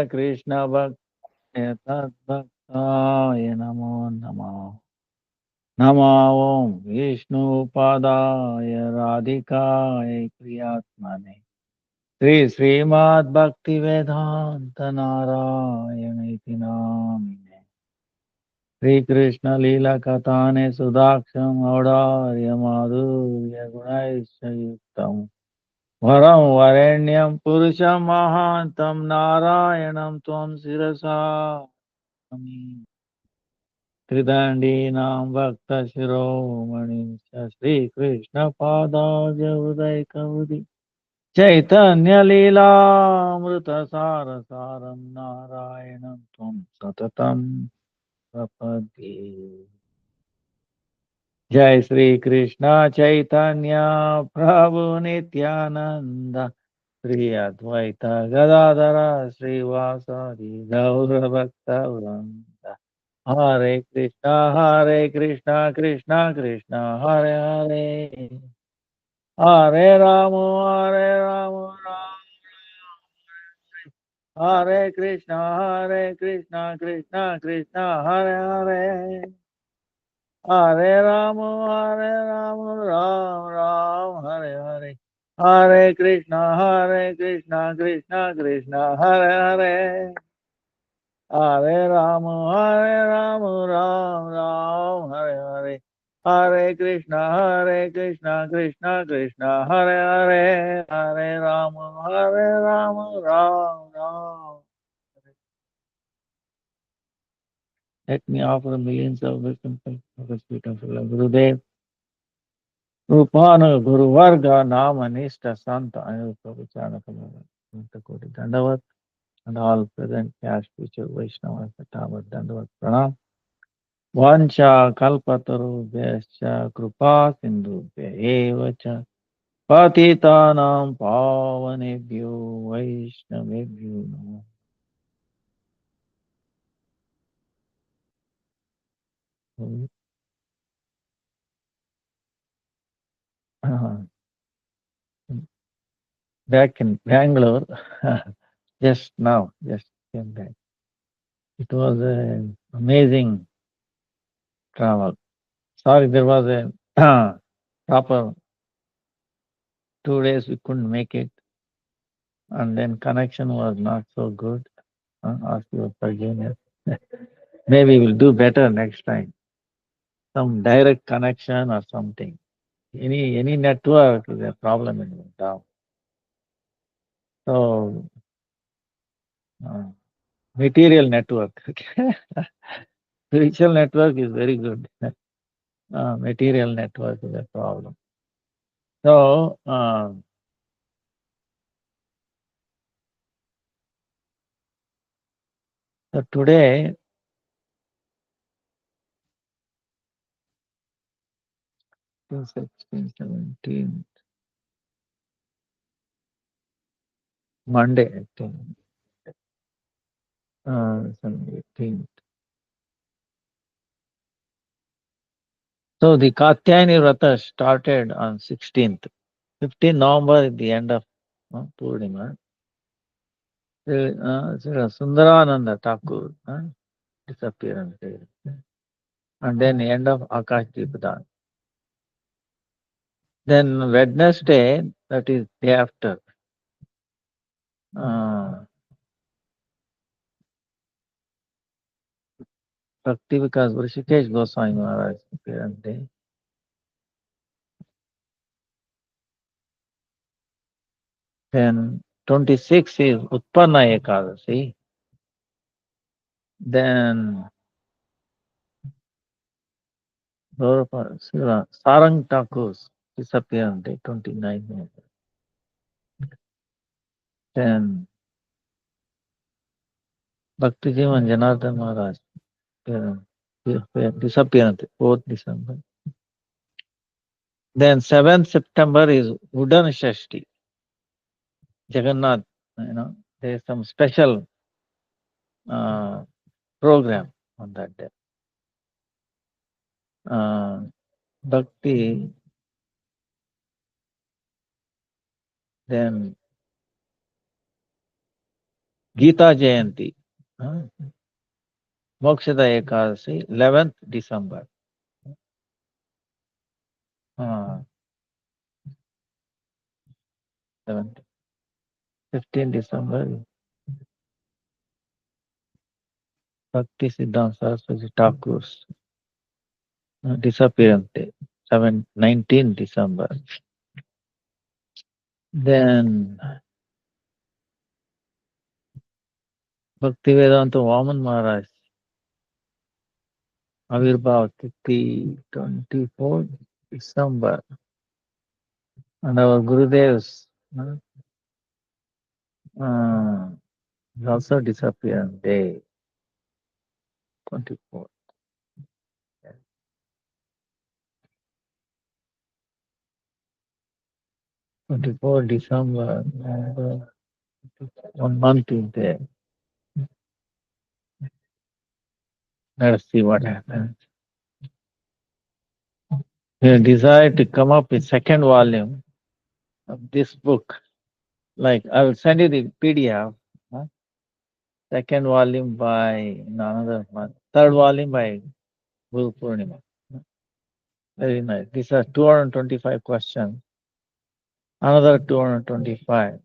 Krishna Bhakti Tadbhaktaye Namo Namo Namo Om Vishnu Padaya Radhikaya Priyatmane Sri Srimad Bhakti Vedanta Narayana Iti Namine Sri Krishna Lila Katane Sudaksham Audārya Madhurya Gunaisha Yuktam Varam Varenyam Purusham Mahantam Narayanam Tvam Sirasa Tridandinam Bhakta Shiromani Shri Krishna Padaja Uday Kavadi Chaitanya Lila Amrita Sara Saram Narayanam Tvam Satatam Prapati Jai Sri Krishna Chaitanya Prabhu Nityananda Sri Advaita Gadadara Sri Vasadi Gaura Bhakta Vranda Hare Krishna, Krishna Krishna, Hare Hare, Hare Rama, Hare Rama, Hare Krishna, Krishna Krishna, Hare Hare, Hare Rama, Ram Ram, Hare Hare, Hare Krishna, Krishna Krishna, Hare Hare. Hare Rama, Ram Ram, Hare Hare. Hare Krishna, Krishna Krishna, Hare Hare. Hare Rama, Ram Ram. Let me offer millions of wisdom for the sweet of Gurudev. Rupana Guru Varga Nama Nishta Santa Ayurva Vichana Kamala. Koti Dandavat and all present cash future Vaishnavas Tavat Dandavat Pranam. Vancha kalpatarubhyascha kripa sindhubhya eva cha patitanam pavanebhyo vaishnavebhyo namo. Back in Bangalore, just now, just came back. It was an amazing travel. Sorry, there was a proper 2 days we couldn't make it, and then connection was not so good. Ask your forgiveness. Maybe we'll do better next time. Some direct connection or something. Any network is a problem in town. So uh, material network. Spiritual network is very good. Material network is a problem. So today, 16, 17, Monday, I think, 18th. So the Katyayani Vrata started on 16th. 15th November is the end of Purnima. Sundarananda Thakur disappearance day. And then the end of Akash Deepadan. Then Wednesday, that is day after, Bhakti Vikas Vrishikesh Goswami Maharaj appearance day. Then 26 is Utpanna Ekadasi. Then Sarang Thakur's disappearance day, 29. Then Bhakti Jivan Janardhan Maharaj disappearance, 4th December. Then 7th September is Udan Shashti. Jagannath, there is some special program on that day. Bhakti, then Gita Jayanti. Mokshada Ekadasi, 11th December. 11th, 15th December, Bhakti Siddhanta Saraswati Thakur's disappearance day, 19th December. Then Bhaktivedanta Vaman Maharaj, Avirbhav Tithi, 24th December. And our Gurudev's also disappearance day, 24th. 24th December, and 1 month is there. Let us see what happens. We desire to come up with second volume of this book. Like I will send you the PDF. Second volume by another month. Third volume by Guru Purnima. Very nice. These are 225 questions. Another 225.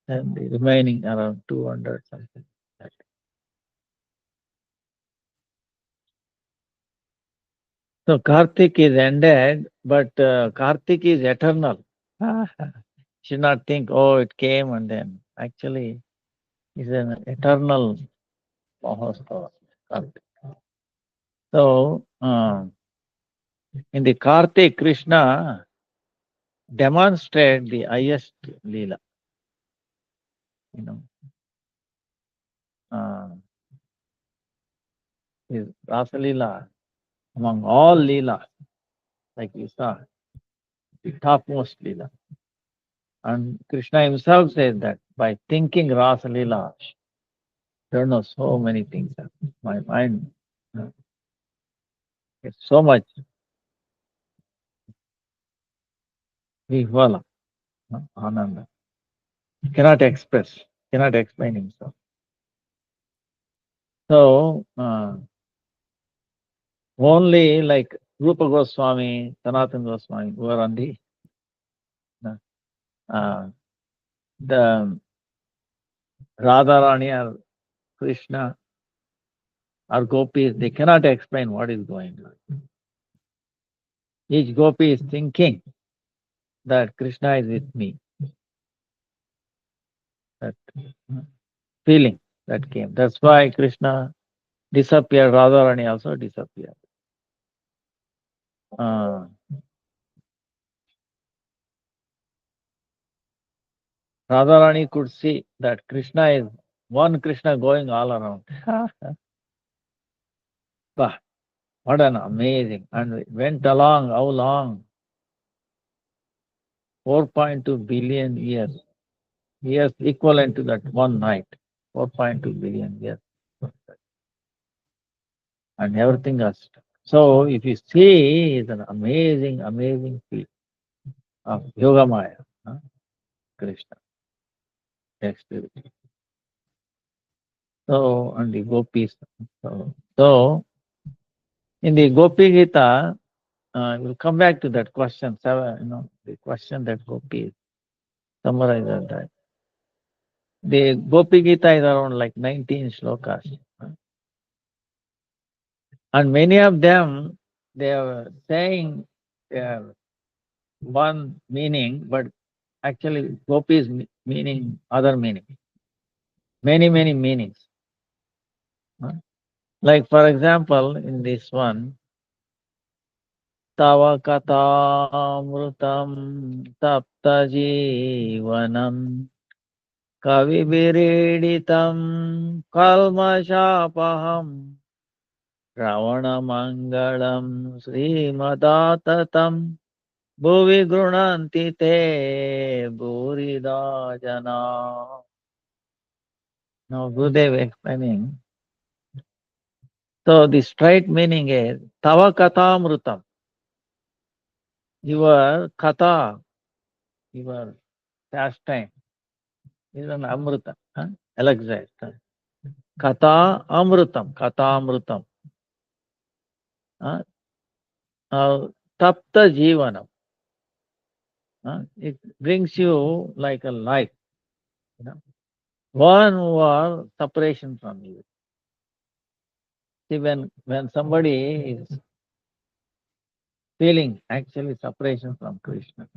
And the remaining around 200 something. So Kartik is ended, but Kartik is eternal. Should not think, oh, it came and then. Actually, it's an eternal Mahastava. Kartik. So, in the Kartik, Krishna demonstrate the highest Leela. You know, his Rasa Leela, among all Leela, like you saw, the topmost Leela. And Krishna himself says that by thinking Rasa Leela, there are so many things. My mind is so much vihvala, ananda. Cannot express, cannot explain himself. So, only like Rupa Goswami, Sanatana Goswami, who are on the Radharani or Krishna or gopis, they cannot explain what is going on. Each gopi is thinking that Krishna is with me. That feeling that came. That's why Krishna disappeared, Radharani also disappeared. Radharani could see that Krishna is one Krishna going all around. Bah, what an amazing. And it went along, how long? 4.2 billion years. Years equivalent to that one night. 4.2 billion years. And everything else. So if you see, it's an amazing, amazing feat of Yogamaya, Krishna. Experience. So, and the gopis. So in the Gopi Gita, we'll come back to that question, the question that Gopi summarized that. The Gopi Gita is around like 19 shlokas. And many of them, they are saying they are one meaning, but actually Gopi is meaning other meaning. Many, many meanings. Like for example, in this one, Tava Katamrutam Tapta Jivanam Kavibiriditam Kalmashapaham Ravanamangalam Srimadatam Bhuvi Grunanti Te Bhurida Jana. Now Gurudev explaining. So the straight meaning is Tava Katamrutam. Your Katha, your pastime is an Amrita. elixir. Katha amrutam, katha amrutam. Uh, Tapta jivanam. It brings you like a life. You know? One who are separation from you. See, when somebody is feeling actually separation from Krishna,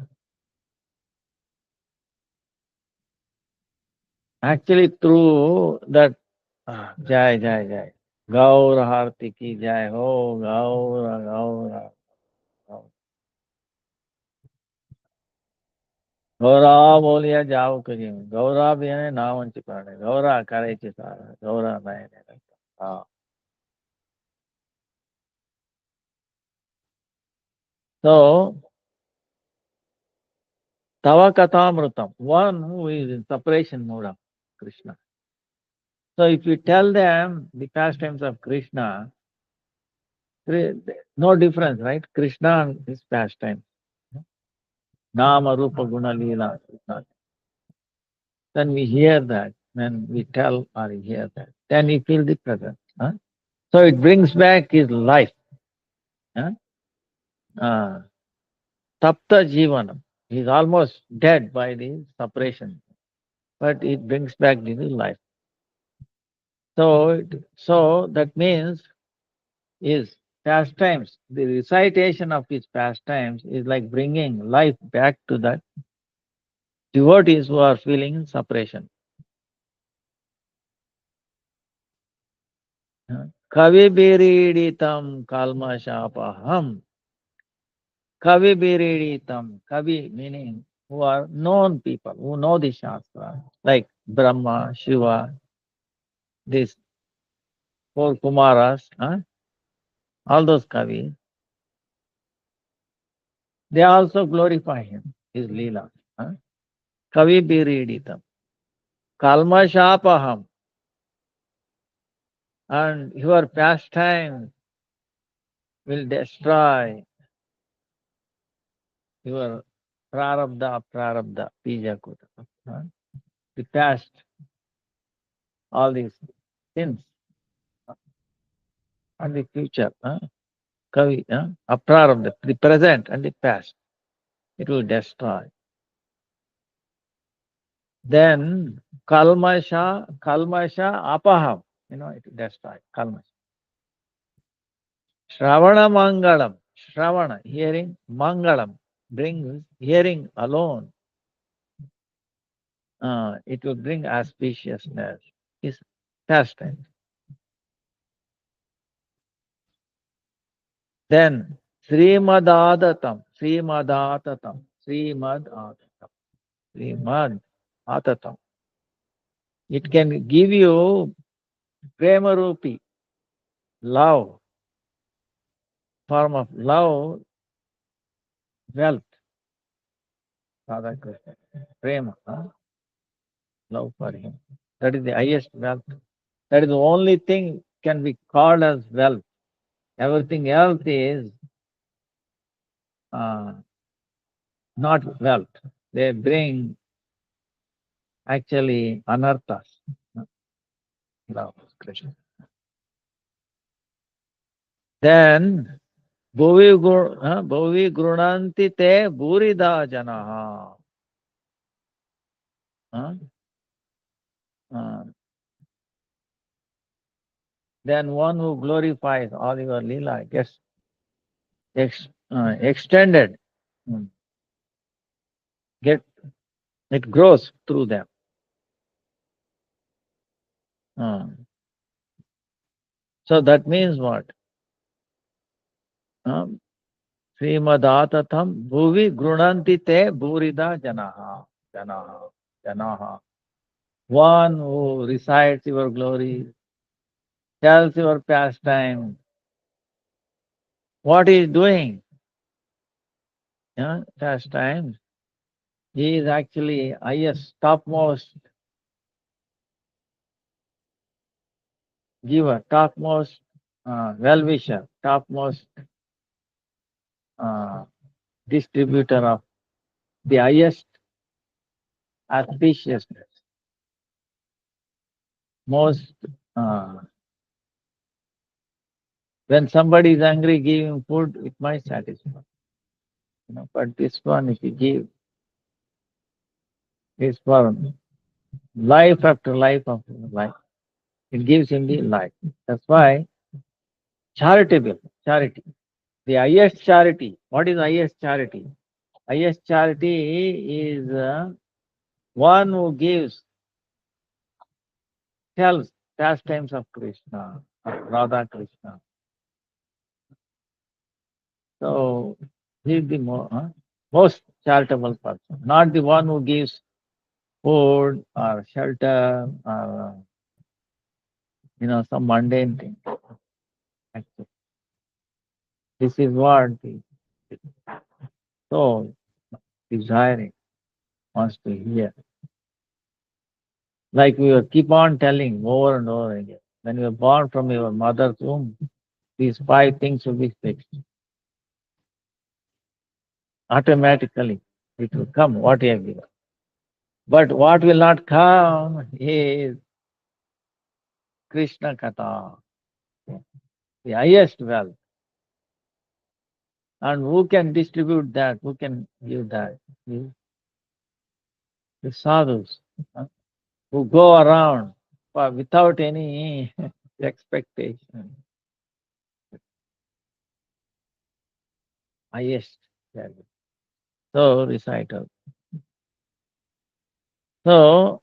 actually through that Jai Jai Jai. Gaur Harti ki Jai ho, Gaur, Gaur, Gaur. Gaura बोलिया जाओ करी गौरा भी है नाम पाने गौरा करे सारा गौरा नहीं लगता हाँ so tava kathamrutam one who is in separation mode of Krishna. So if you tell them the pastimes of Krishna, no difference, right? Krishna and his pastime, nama rupa guna leela. Then we hear that, when we tell or we hear that, then we feel the presence. Huh? So it brings back his life. Huh? Uh, Tapta Jivanam. He is almost dead by the separation, but it brings back the new life. So that means his pastimes, the recitation of his pastimes is like bringing life back to the devotees who are feeling separation. Kavi biriditam kalmashapaham. Kavi biriditam. Kavi meaning who are known people, who know the Shastra, like Brahma, Shiva, these four Kumaras, all those Kavis, they also glorify him, his Leela. Kavi biriditam. Kalmashapaham. And your pastime will destroy your prarabdha, bija kuta. The past, all these sins, and the future, kavi, aprarabdha, the present and the past, it will destroy. Then kalmasha apaham, it will destroy, kalmasha. Shravana mangalam, Shravana, hearing, mangalam, brings hearing alone. It will bring auspiciousness. Is pastime. Then Srimad Srimad Srimad Atatam. It can give you Premarupi, love, form of love, wealth, Radha Krishna, Prema, love for him. That is the highest wealth. That is the only thing can be called as wealth. Everything else is uh, not wealth. They bring actually anarthas. Love Krishna. Then bhuvi grunanti te burida janaha. Huh? Uh, then one who glorifies all your lila gets extended, mm, get it grows through them. Uh, so that means what? Srimadatatam bhuvi grunanti te burida janaha. Janaha. Janaha. One who recites your glory, tells your pastime, what he is doing, pastime, he is actually highest, topmost giver, topmost well-wisher, topmost uh, distributor of the highest auspiciousness. most, uh, when somebody is angry, give him food, it might satisfy. But this one, if you give, is for life after life after life. It gives him the life. That's why charitable, charity, the highest charity. What is highest charity? Highest charity is one who gives, tells pastimes of Krishna, of Radha Krishna. So he is the most charitable person, not the one who gives food or shelter or some mundane thing. Actually, this is what the soul desiring wants to hear. Like we will keep on telling over and over again. When you are born from your mother's womb, these five things will be fixed. Automatically, it will come what you have given. But what will not come is Krishna Katha, the highest wealth. And who can distribute that? Who can give that? The sadhus, who go around without any expectation. Highest value. So recital. So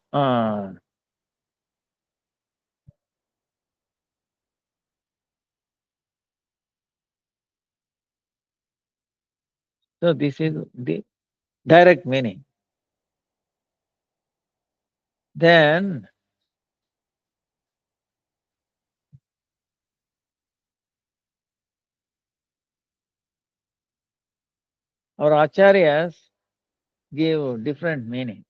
this is the direct meaning. Then our acharyas give different meaning.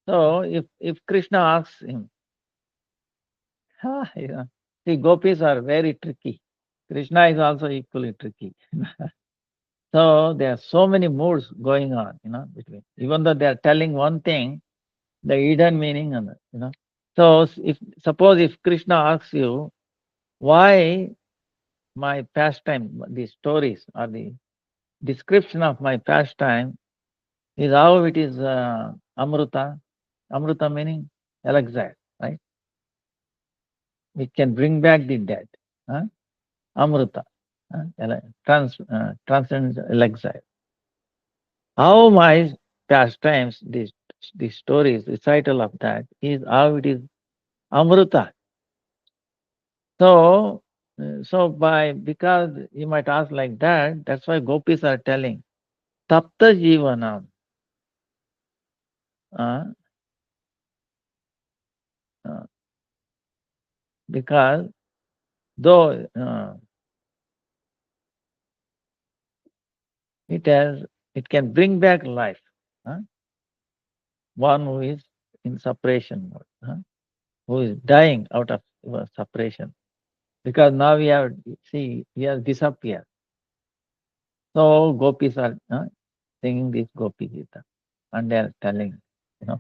So if Krishna asks him, see, gopis are very tricky. Krishna is also equally tricky. So there are so many moods going on, between. Even though they are telling one thing, the hidden meaning on it. So if suppose if Krishna asks you, why my pastime, the stories or the description of my pastime is how it is amruta. Amruta meaning elixir, right? It can bring back the dead. Huh? Amruta, transcends elixir. How my pastimes, the stories, recital of that is how it is amruta. So, because you might ask like that, that's why gopis are telling tapta jivanam. Uh, uh, because though it has, it can bring back life. Huh? One who is in separation mode, who is dying out of separation. Because now we have disappeared. So gopis are singing this Gopi Gita, and they are telling, you know,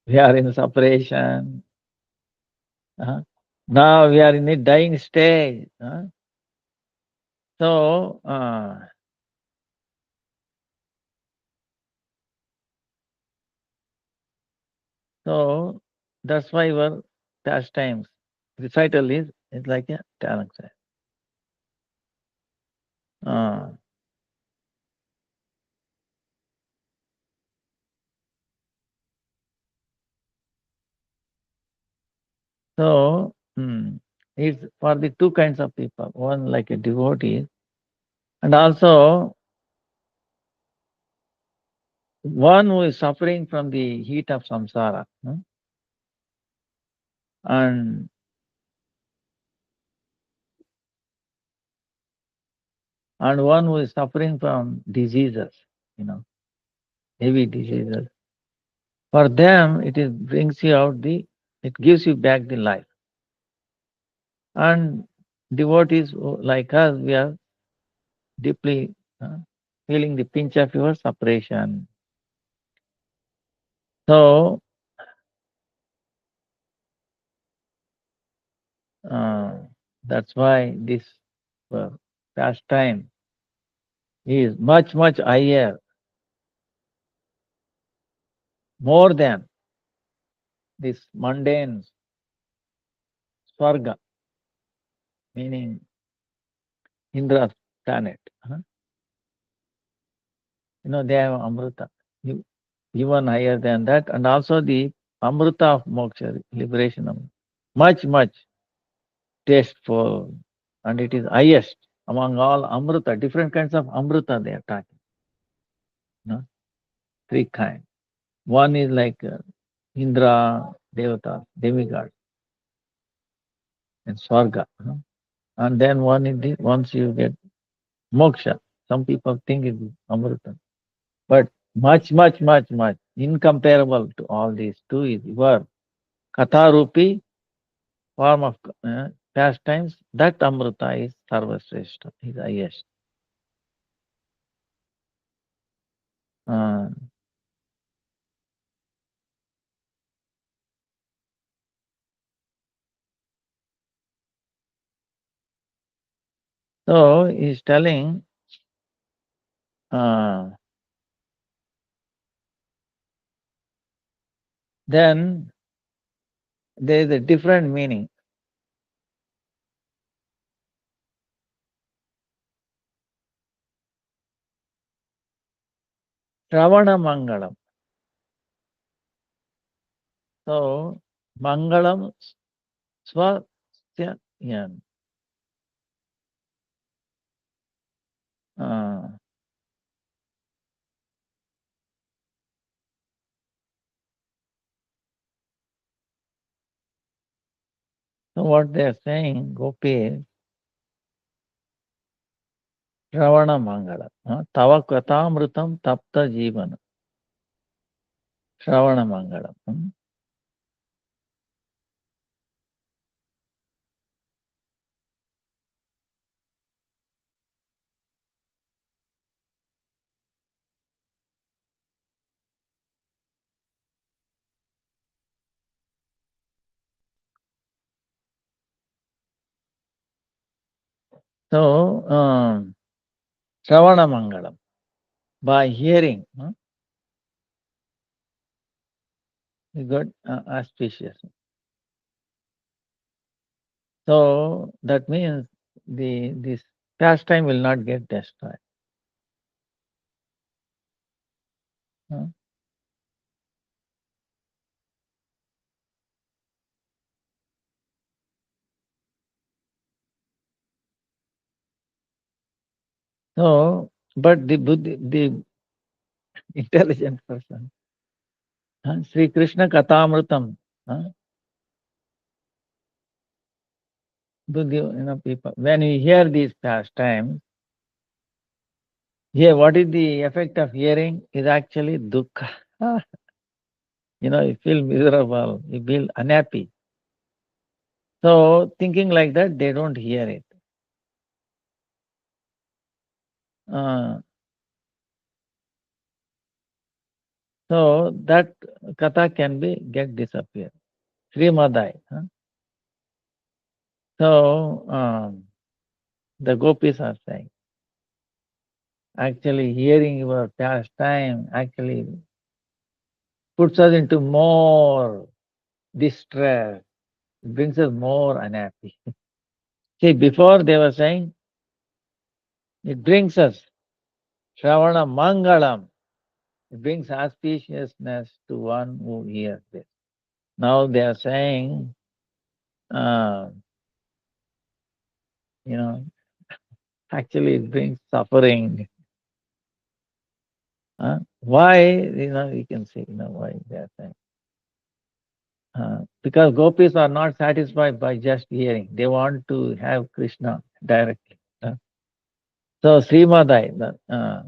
we are in separation. uh, Now we are in a dying stage. So, so that's why our pastimes recital is like a talent. Uh, so it's for the two kinds of people. One like a devotee, and also one who is suffering from the heat of samsara, and one who is suffering from diseases, you know, heavy diseases. For them, it is brings you out it gives you back the life. And devotees like us, we are deeply feeling the pinch of your separation. So uh, that's why this uh, pastime is much, much higher, more than this mundane Swarga, meaning Indra's planet. They have Amrita, e- even higher than that, and also the Amrita of Moksha, liberation, much, much tasteful, and it is highest among all Amrita, different kinds of Amrita they are talking, you know, three kinds. One is like Indra, Devata, demigod, and Swarga. And then one is once you get moksha, some people think it is Amrita. But much, much, much, much incomparable to all these two is your Katharupi form of pastimes. That Amrita is Sarvasreshta, is highest. Uh, so he's telling uh, then there is a different meaning. Shravana Mangalam. So Mangalam Swasya Yan. Uh, so what they are saying, Gopi, Ravana Mangala, Tava Katamrutam Tapta Jivana, Shravana Mangala. So, Shravana Mangalam, by hearing, you got auspicious. So that means this pastime will not get destroyed. huh? So, but the Buddhi, the intelligent person, Sri Krishna Kathamrutam, Buddhi, people, when we hear these pastimes, yeah, what is the effect of hearing? Is actually dukkha. You feel miserable, you feel unhappy. So thinking like that, they don't hear it. Uh, so that katha can be get disappear. Srimadai. So the gopis are saying, actually hearing your pastime actually puts us into more distress, brings us more unhappy. See, before they were saying, it brings us Shravana Mangalam. It brings auspiciousness to one who hears this. Now they are saying, uh, you know, actually it brings suffering. Why? You can see, why they are saying. Because gopis are not satisfied by just hearing. They want to have Krishna directly. So Srimadai, uh,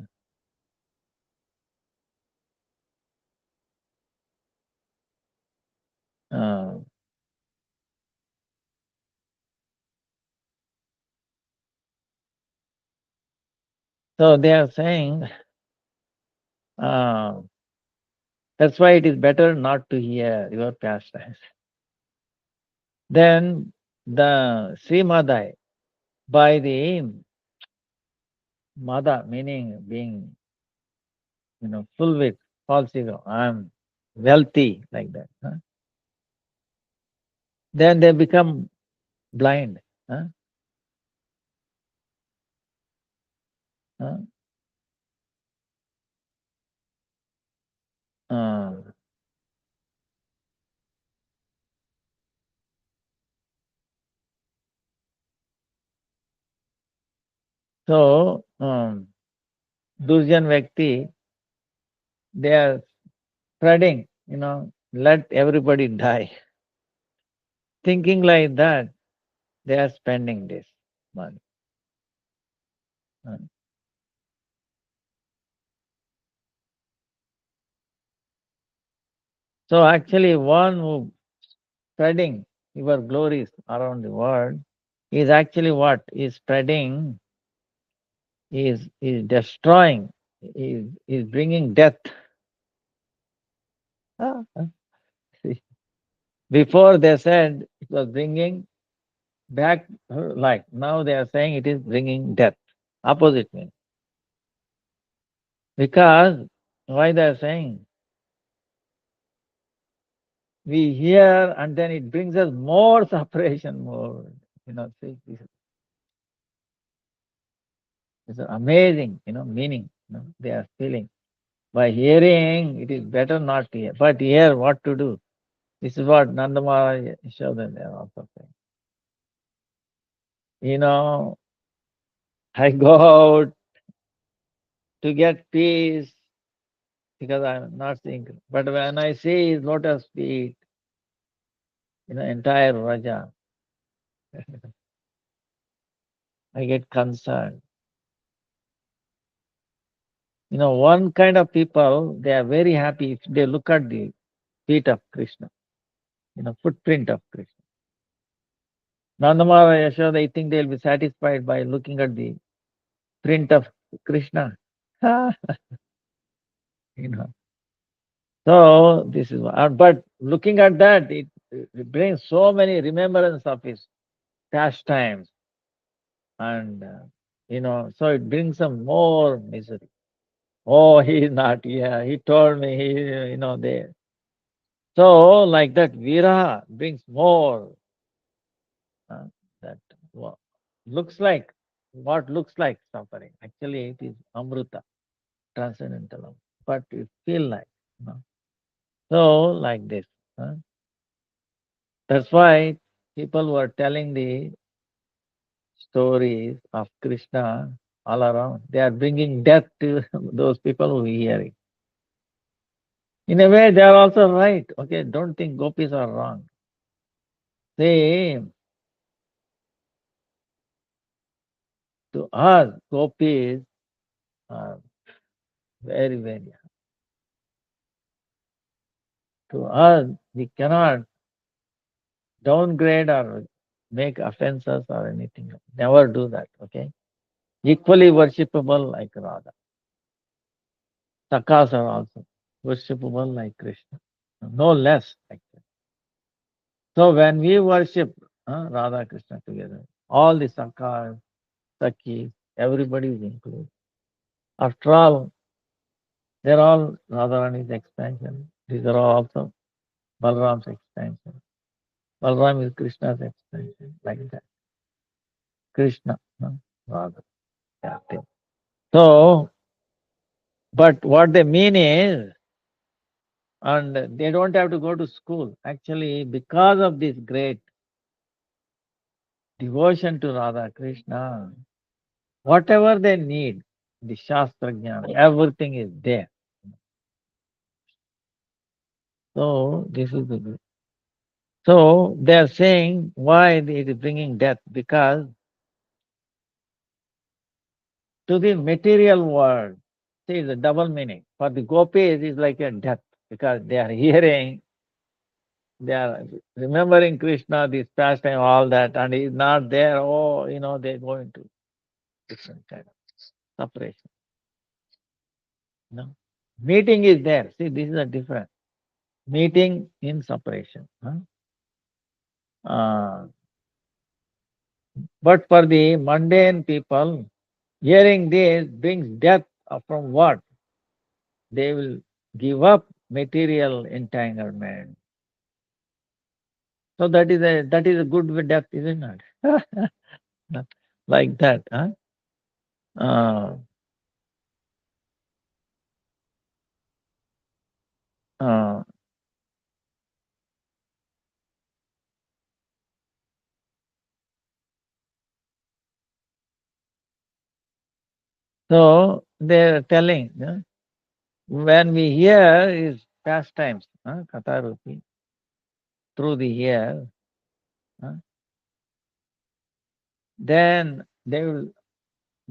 So they are saying uh, that's why it is better not to hear your pastimes. Then the Srimadai, by the Mada, meaning being, full with false ego, I'm wealthy, like that. Huh? Then they become blind. Huh? Huh? Uh, so, Durjan Vyakti, they are spreading, let everybody die. Thinking like that, they are spending this money. Uh, So actually, one who spreading your glories around the world is actually what is spreading, is destroying, is bringing death. Ah, see. Before they said it was bringing back life. Now they are saying it is bringing death. Opposite means. Because why they are saying we hear and then it brings us more separation, more, see, it's an amazing, meaning, they are feeling. By hearing, it is better not to hear. But hear what to do. This is what Nanda Maharaj showed them. They are also saying. I go out to get peace because I'm not seeing. But when I see his lotus feet, entire Raja, I get concerned. One kind of people, they are very happy if they look at the feet of Krishna, footprint of Krishna. Nandamara Yashoda, I think they'll be satisfied by looking at the print of Krishna. you know. So this is but looking at that, it brings so many remembrance of his pastimes, and so it brings some more misery. Oh, he is not here. He told me he, there. So like that, viraha brings more. Uh, that wa- looks like what looks like suffering. Actually, it is amrita, transcendental, but you feel like. You know. So like this. That's why people were telling the stories of Krishna all around. They are bringing death to those people who hear it. In a way, they are also right. Okay, don't think gopis are wrong. See, to us, gopis are very, very. To us, we cannot downgrade or make offenses or anything. Never do that. Okay, equally worshipable like Radha. Sakas are also worshipable like Krishna. No less, actually. So when we worship Radha Krishna together, all the Sakas, Sakis, everybody is included. After all, they're all Radharani's expansion. These are all also Balram's expansion. Balram is Krishna's expansion, like that. Krishna, Radha, Captain. So, but what they mean is, and they don't have to go to school. Actually, because of this great devotion to Radha Krishna, whatever they need, the Shastra Jnana, everything is there. So this is the so they are saying why it is bringing death, because to the material world, see the double meaning. For the gopis is like a death, because they are hearing, they are remembering Krishna, this pastime, all that, and he is not there. Oh, they go into different kind of separation. No. Meeting is there. See, this is a difference. Meeting in separation. Huh? Uh, but for the mundane people, hearing this brings death from what? They will give up material entanglement. So that is a good death, isn't it? Like that. Huh? Uh, uh, so they're telling, when we hear is pastimes, Katharupi, through the ear, huh, then they will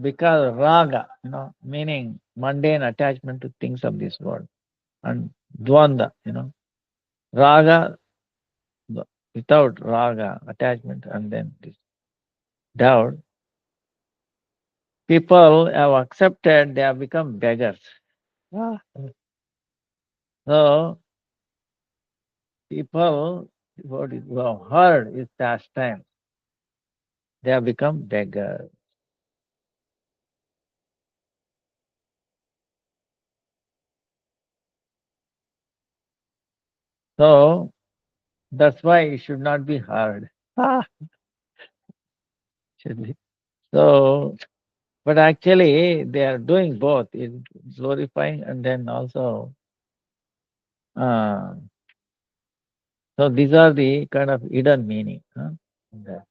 become raga, meaning mundane attachment to things of this world, and dvanda, raga, without raga, attachment, and then this doubt, people have accepted, they have become beggars. Ah. So people, what is, who have heard is pastime, they have become beggars. So that's why it should not be heard. Ah, should be. So, but actually they are doing both, in glorifying and then also. Uh, so these are the kind of hidden meaning. Huh? That-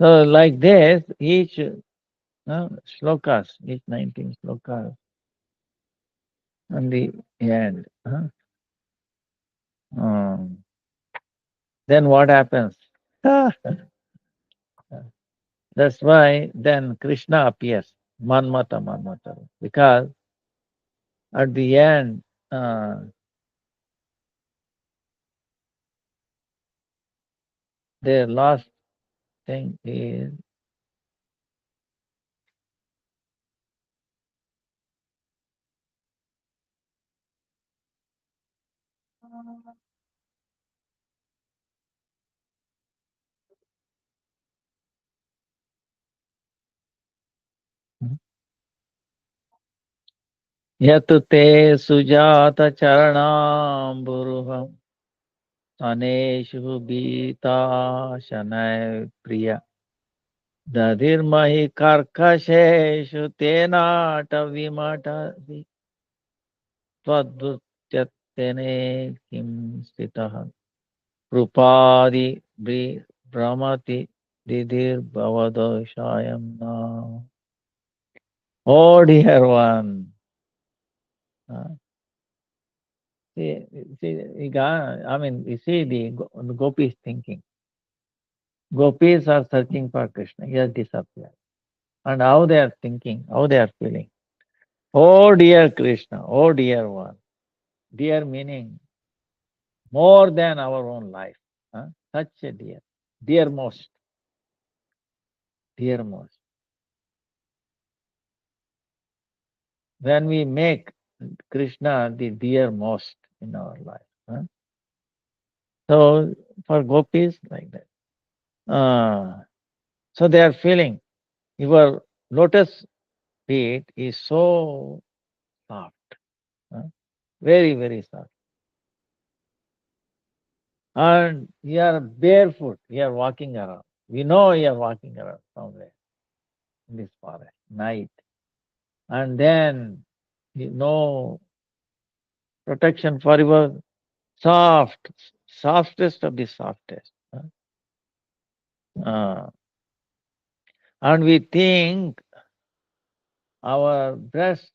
So like this, each slokas, each 19 slokas, and the end. Um, then what happens? That's why then Krishna appears, Manmata Manmata, because at the end, uh, their last thing is, यत् ते सुजात चरणाम्बुरुहं अनेषु बीता शनय प्रिय दधिर्महि कर्कशेषु तेनाटविमटति त्वद्भुत्यत्तेने किं स्थितः कृपादि भ्रमति दिधिर्भवदोषायं न. Oh dear one. Uh, see, I mean, you see the gopis thinking. Gopis are searching for Krishna. He has disappeared. And how they are thinking, how they are feeling. Oh dear Krishna, oh dear one. Dear meaning more than our own life. Such a dear. Dearmost, dearmost. When we make Krishna the dearmost in our life. So for gopis, like that. So they are feeling your lotus feet is so soft, huh? Very, very soft. And you are barefoot, you are walking around. We know you are walking around somewhere in this forest, night. And then you know protection for your soft, softest of the softest. And we think our breast,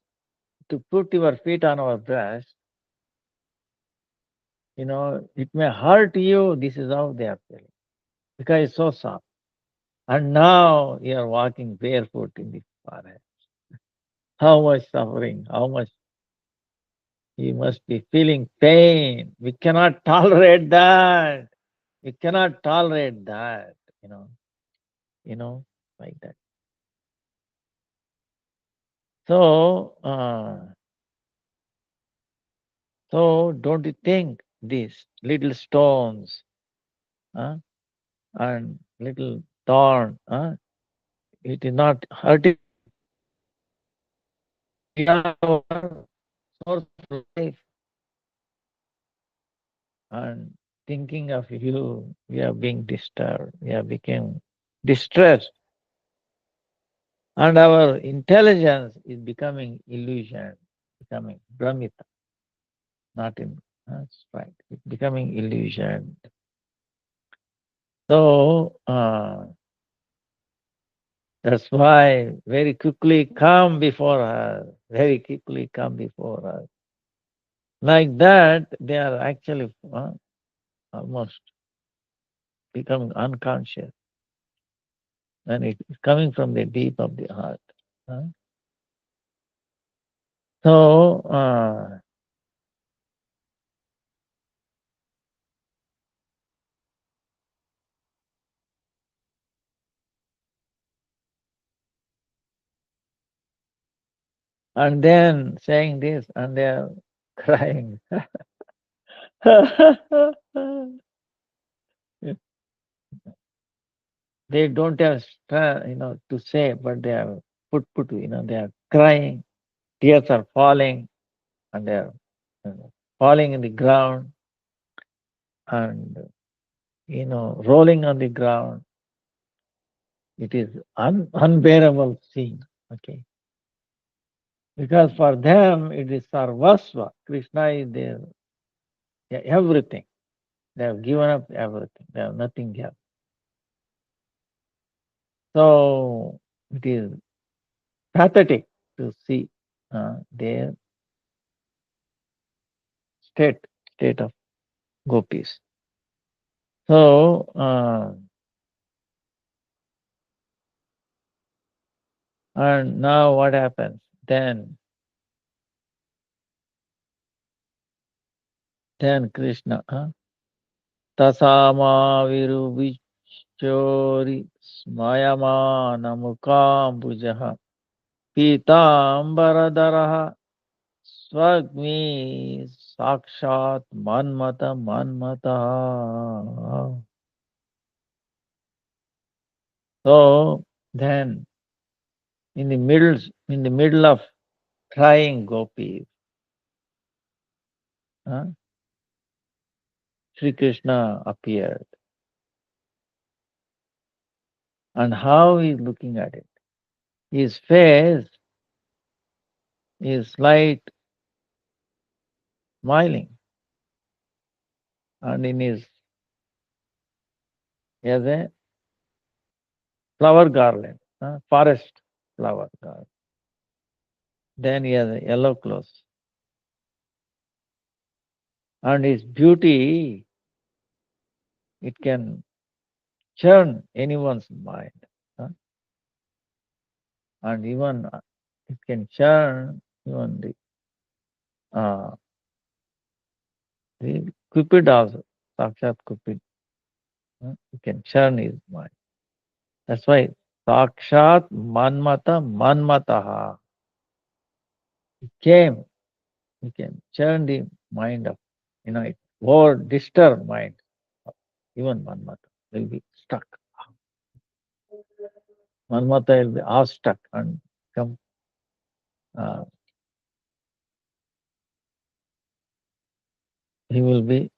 to put your feet on our breast, it may hurt you. This is how they are feeling because it's so soft. And now you are walking barefoot in the forest. How much suffering, how much. He must be feeling pain. We cannot tolerate that. We cannot tolerate that, you know, you know, like that. So, so don't you think these little stones and little thorn, it is not hurting. We are our source of life, and thinking of you, we are being disturbed. We have become distressed, and our intelligence is becoming illusion, becoming Brahmita, not in. That's right. It's becoming illusion. So that's why very quickly come before her. Very quickly come before her. Like that, they are actually almost becoming unconscious, and it is coming from the deep of the heart. huh? So, and then saying this, and they are crying. They don't have, to say, but they are they are crying. Tears are falling, and they are falling in the ground, and rolling on the ground. It is unbearable scene. Okay, because for them it is sarvasva. Krishna is their everything. They have given up everything. They have nothing else. So it is pathetic to see their state state of gopis. So and now what happens? Then Krishna tasama viruvichori smayamana mukambujaha pitambaradaraha swagmi sakshat manmata manmata. So then in the middle of crying gopis, uh, Sri Krishna appeared. And how he is looking at it. His face is slight smiling, and in his he has a flower garland, forest flower garland. Then he has a yellow clothes, and his beauty, it can churn anyone's mind, huh? And even it can churn even uh, the Cupid also, Sakshat Cupid, it can churn his mind. That's why Sakshat Manmata Manmataha. He came, he can churn the mind of, it or disturb mind. Even Manmata will be stuck. Manmata will be awestruck and come, uh, he will be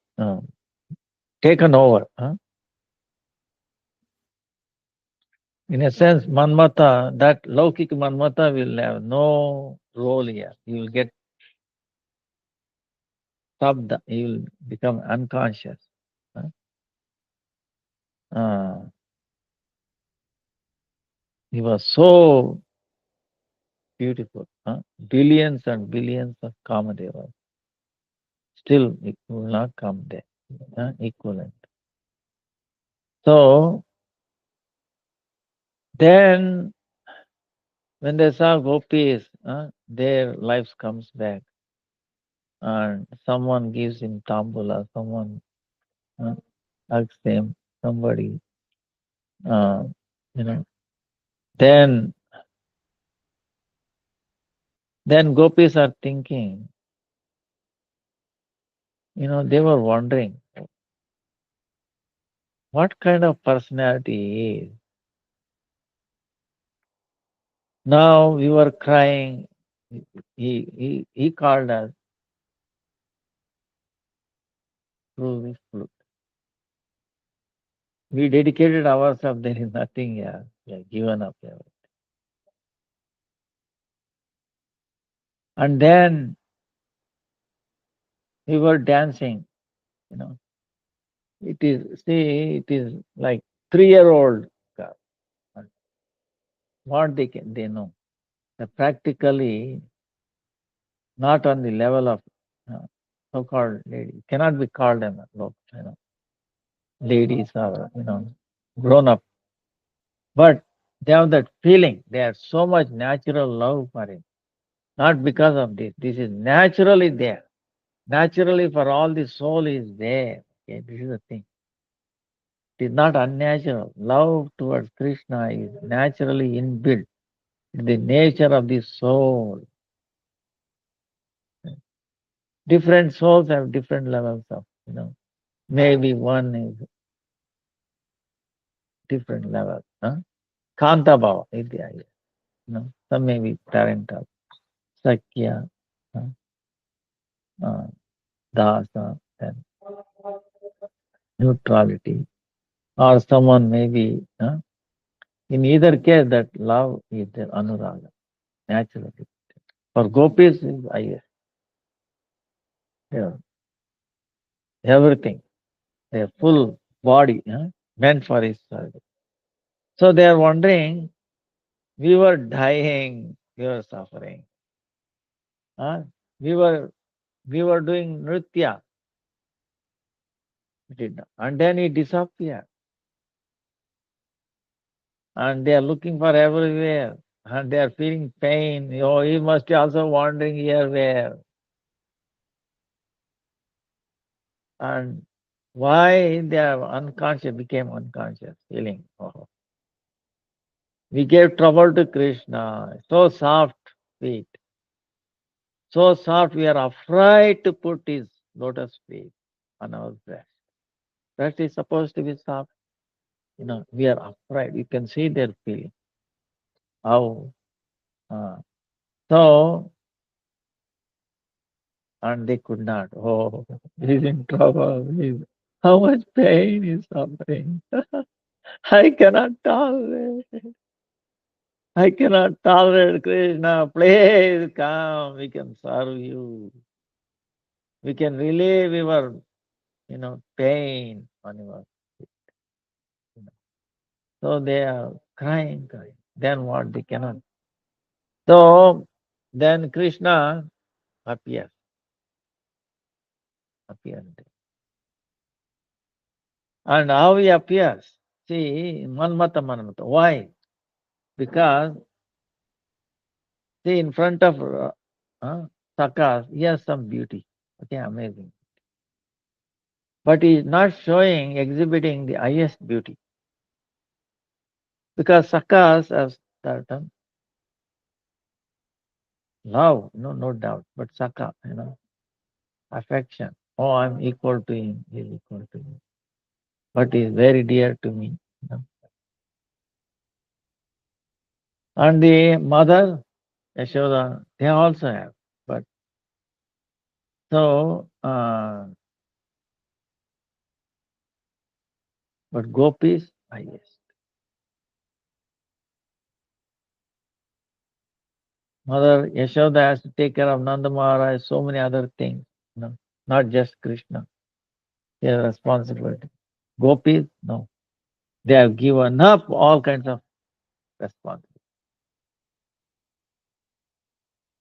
taken over. In a sense, Manmata, that Laukik Manmata will have no role here. He will get stopped, he will become unconscious. huh? Uh, he was so beautiful. Billions and billions of Kamadevas. Still, it will not come there. Equivalent. So, then when they saw gopis, their lives comes back. and someone gives him tambula, someone uh, hugs him, somebody, uh, you know, then gopis are thinking, they were wondering what kind of personality he is. Now we were crying. He called us through this flute. We dedicated ourselves. There is nothing here. We have given up everything. And then we were dancing. You know, it is like 3-year-old girl. And what they know. Practically not on the level of uh, so-called lady. Cannot be called them ladies or grown up. But they have that feeling. They have so much natural love for him. Not because of this. This is naturally there. Naturally for all the soul is there. Okay, this is the thing. It is not unnatural. Love towards Krishna is naturally inbuilt. It's the nature of the soul. Different souls have different levels of. Maybe one is different level. Huh? Kanta Bhava is the idea. Some may be parental, Sakya, uh, uh, Dasa, and neutrality. Or someone may be, in either case, that love is the Anuraga, naturally. For gopis, is yeah, everything, their full body, meant for his service. So they are wondering, we were dying, we were suffering. Huh? We were we were doing nritya, and then it disappeared. And they are looking for everywhere, and they are feeling pain. Oh, he must be also wandering here, where. And why they are unconscious, became unconscious, feeling. Oh, we gave trouble to Krishna, so soft feet, so soft, we are afraid to put his lotus feet on our breast. Breast is supposed to be soft. We are afraid. You can see their feeling. How? Uh, so, and they could not. Oh, he's in trouble. How much pain is suffering. I cannot tolerate. I cannot tolerate Krishna. Please come. We can serve you. We can relieve your, pain on your. You know. So they are crying, crying. Then what? They cannot. So then Krishna appears, appeared. And how he appears? See, Manmata Manmata. Why? Because, see, in front of Sakas, he has some beauty. Okay, amazing. But he is not showing, exhibiting the highest beauty. Because Sakas has certain love, no doubt. But Saka, affection. Oh, I'm equal to him, he's equal to me. But he is very dear to me. And the mother, Yashoda, they also have. But so, but gopis, highest. Mother Yashoda has to take care of Nanda Maharaj, so many other things, not just Krishna. They have responsibility. Gopis, no. They have given up all kinds of responsibility.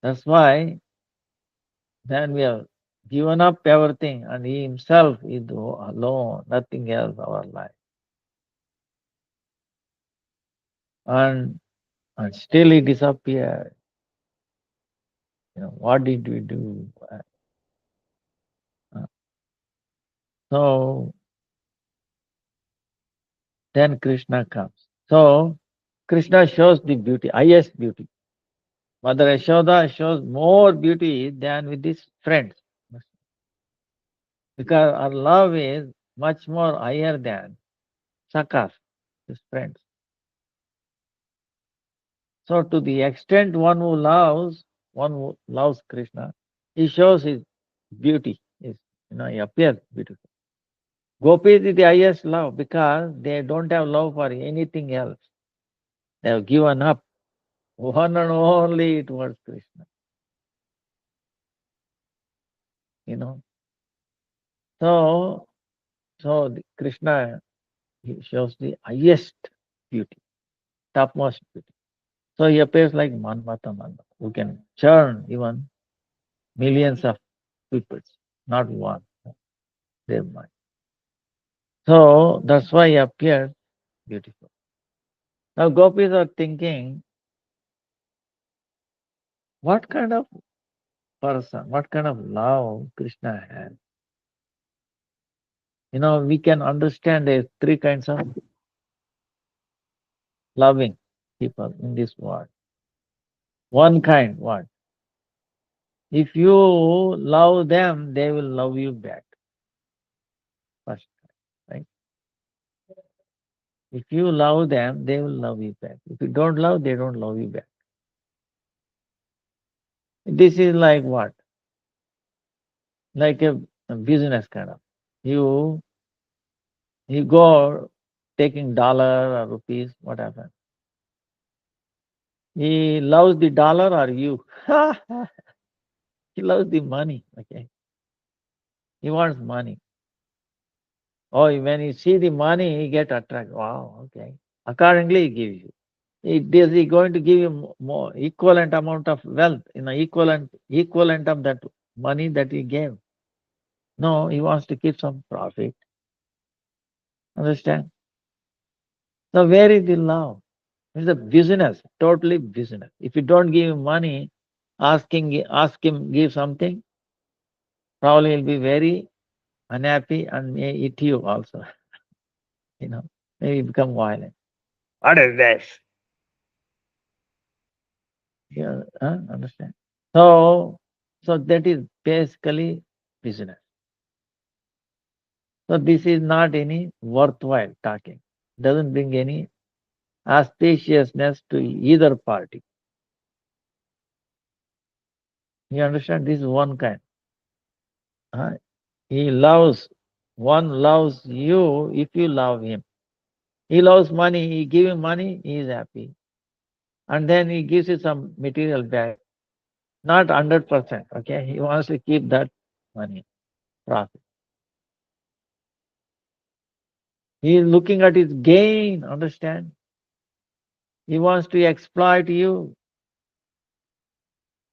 That's why then we have given up everything, and he himself is alone, nothing else our life. And still he disappeared. What did we do? So then Krishna comes. So Krishna shows the beauty, highest beauty. Mother Yashoda shows more beauty than with his friends because our love is much more higher than Sakas, his friends. So to the extent one who loves Krishna, he shows his beauty. He appears beautiful. Gopis is the highest love because they don't have love for anything else. They have given up one and only towards Krishna. You know. So Krishna he shows the highest beauty, topmost beauty. So he appears like Manmata, who can churn even millions of people, not one, their mind. So that's why he appears beautiful. Now gopis are thinking, what kind of person, what kind of love Krishna has? We can understand there's three kinds of loving people in this world. One kind, what? If you love them, they will love you back. First, right? If you love them, they will love you back. If you don't love, they don't love you back. This is like what? Like a business kind of. You you go taking dollar or rupees, what happens? He loves the dollar or you? He loves the money. Okay. He wants money. Oh, when you see the money, he get attracted. Wow, okay. Accordingly, he gives you. Is he going to give you more equivalent amount of wealth, equivalent of that money that he gave? No, he wants to keep some profit. Understand? So where is the love? It's a business, totally business. If you don't give him money, ask him give something, probably he'll be very unhappy and may eat you also. Maybe become violent. What is this? Yeah, understand? So, so that is basically business. So this is not any worthwhile talking. Doesn't bring any auspiciousness to either party. You understand? This is one kind. Huh? He loves, one loves you if you love him. He loves money, he give him money, he is happy. And then he gives you some material back. Not 100%, okay? He wants to keep that money, profit. He is looking at his gain, understand? He wants to exploit you.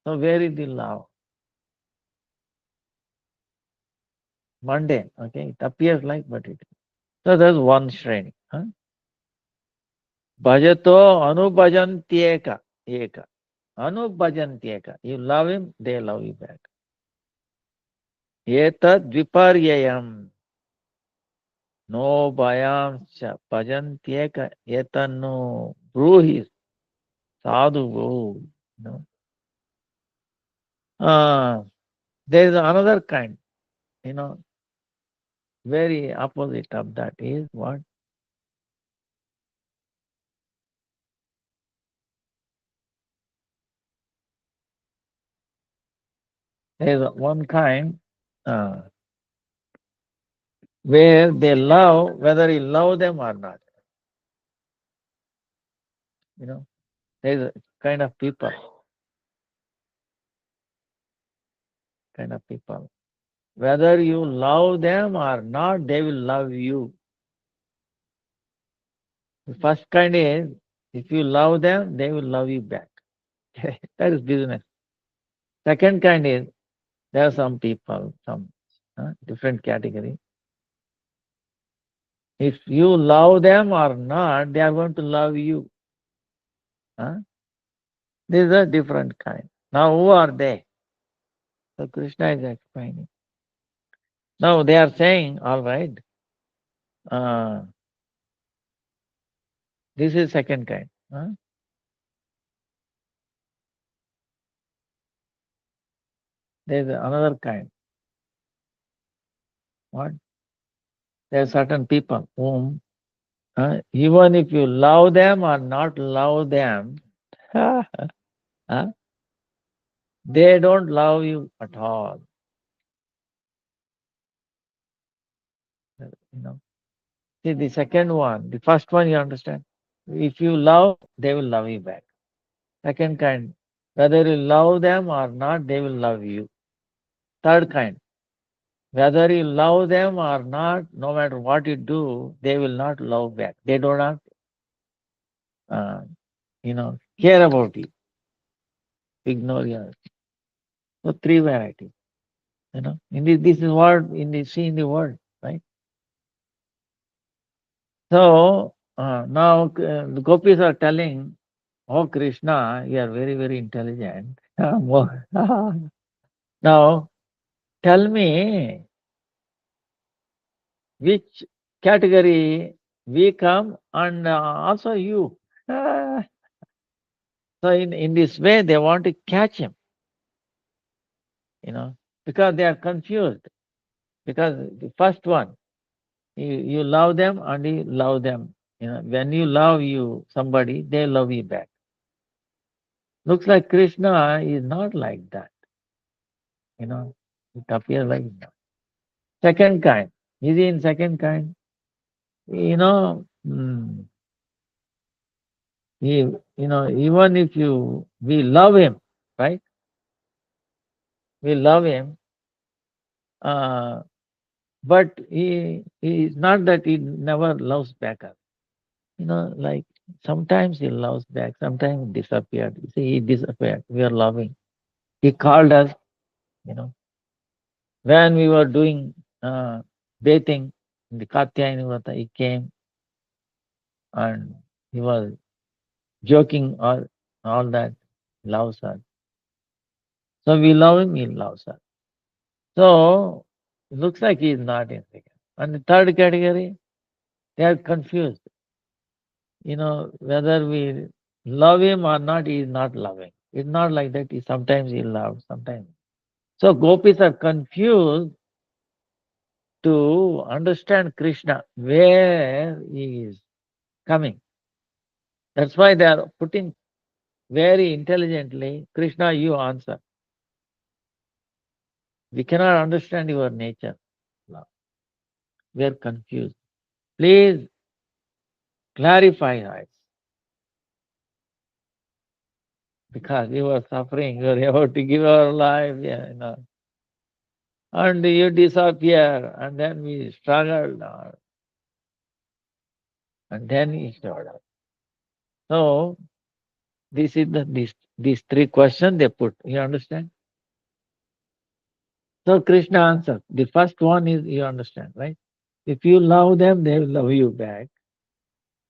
So where is the love? Mundane, okay? It appears like, but it is. So there's one shreni. Huh? Bhajato anubhajantyeka. Eka. Anubhajantyeka. You love him, they love you back. Etad viparyayam. No bhayam cha bhajantyeka. Etanno bruhi sadhu go. No. There is another kind, you know, very opposite of that is what? There is one kind uh, where they love whether you love them or not. You know, there is a kind of people, kind of people. Whether you love them or not, they will love you. The first kind is if you love them, they will love you back. That is business. Second kind is there are some people, some different category. If you love them or not, they are going to love you. Huh? These are different kind. Now who are they? So Krishna is explaining. Now they are saying, all right, uh, this is second kind. Huh? There is another kind. What? There are certain people whom, even if you love them or not love them, huh, they don't love you at all. You know. See the second one, the first one you understand. If you love, they will love you back. Second kind, whether you love them or not, they will love you. Third kind, whether you love them or not, no matter what you do, they will not love back. They do not, uh, care about you, ignore you. So three varieties. This is what see in the world, right? So now the gopis are telling, "Oh Krishna, you are very very intelligent. Now tell me which category we come and also you." So in this way they want to catch him, you know, because they are confused. Because the first one, you love them and you love them. When you love somebody, they love you back. Looks like Krishna is not like that. It appears like that. Second kind. Is he in second kind? He, even if we love him, right? We love him, uh, but he is not that he never loves back us. Like sometimes he loves back, sometimes he disappeared. You see, he disappeared. We are loving. He called us, you know, when we were doing bathing in the Katyayani Vrata, he came and he was joking all that, loves us. So we love him, he loves us. So it looks like he is not in second. And the third category, they are confused. Whether we love him or not, he is not loving. It's not like that. Sometimes he loves, sometimes. So gopis are confused to understand Krishna, where he is coming. That's why they are putting very intelligently, Krishna, you answer. We cannot understand your nature. We are confused. Please clarify us. Because we were suffering, we were about to give our life, and you disappear, and then we struggled, and then he showed up. So this is these three questions they put. You understand? So Krishna answered. The first one is you understand, right? If you love them, they will love you back.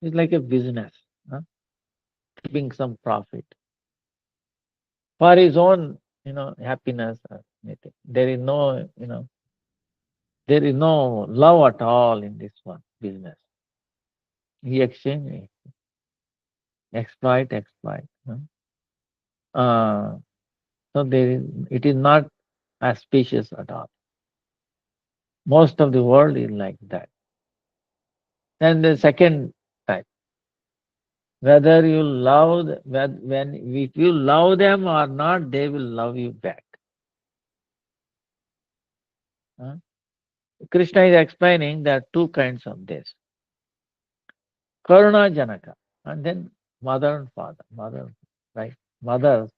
It's like a business, huh? Keeping some profit for his own, happiness or anything. There is no love at all in this one business. He exchange, exploit. Huh? So it is not auspicious at all. Most of the world is like that. And the second type, whether you love, when if you love them or not, they will love you back. Huh? Krishna is explaining there are two kinds of this. Karuna Janaka, and then mother and father. Right? Mothers,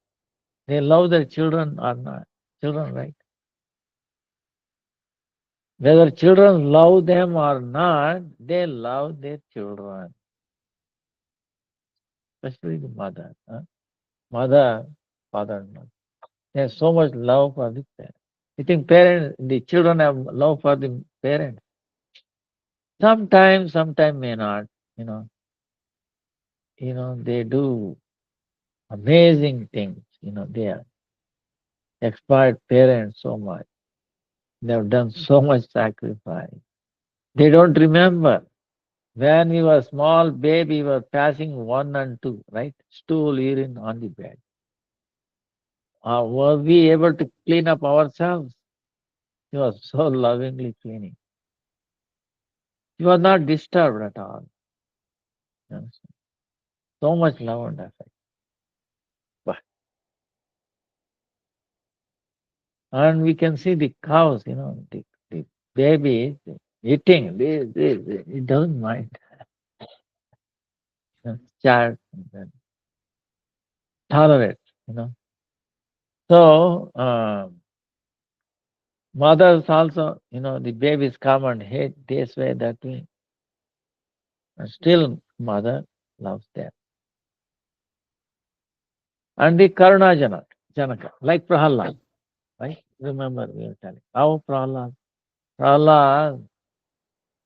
they love their children or not. Children, right? Whether children love them or not, they love their children, especially the mother. Huh? Mother, father, not. They have so much love for the parents. You think the children have love for the parents? Sometimes may not. You know, they do amazing things. They are exploit parents so much. They have done so much sacrifice. They don't remember. When we were small baby, we were passing one and two, right? Stool, urine on the bed. Were we able to clean up ourselves? He was so lovingly cleaning. He was not disturbed at all. Yes. So much love and affection. But- And we can see the cows, the babies eating this. It doesn't mind. Chat and then tolerate, you know. So, mothers also, the babies come and hate this way, that way. And still, mother loves them. And the Karuna Janaka, like Prahalad, right? Remember, we were telling. How Prahalad? Prahalad,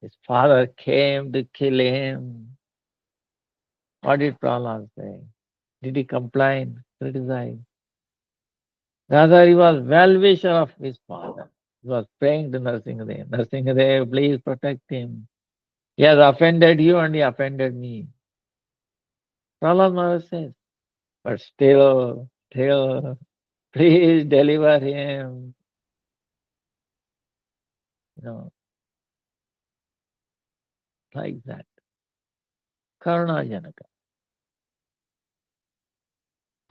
his father came to kill him. What did Prahalad say? Did he complain, criticize? Rather, he was well-wisher of his father. He was praying to Narasimhadev. Narasimhadev, please protect him. He has offended you and he offended me. Prahlad Maharaj says, but still, please deliver him. You know, like that. Karuna Janaka.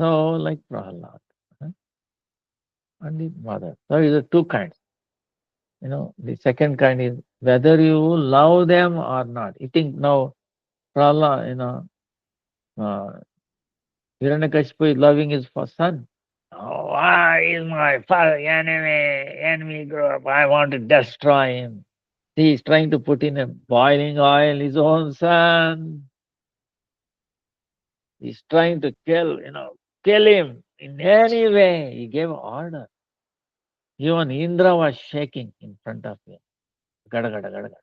So, like Prahlad. huh, And the mother. So, there are two kinds. The second kind is whether you love them or not. You think now Prahlad, uh, Hiranyakashipu is loving his son. Oh, why is my father enemy group? I want to destroy him. He is trying to put in a boiling oil his own son. He's trying to kill him in any way. He gave order. Even Indra was shaking in front of him. Gada, gada, gada, gada.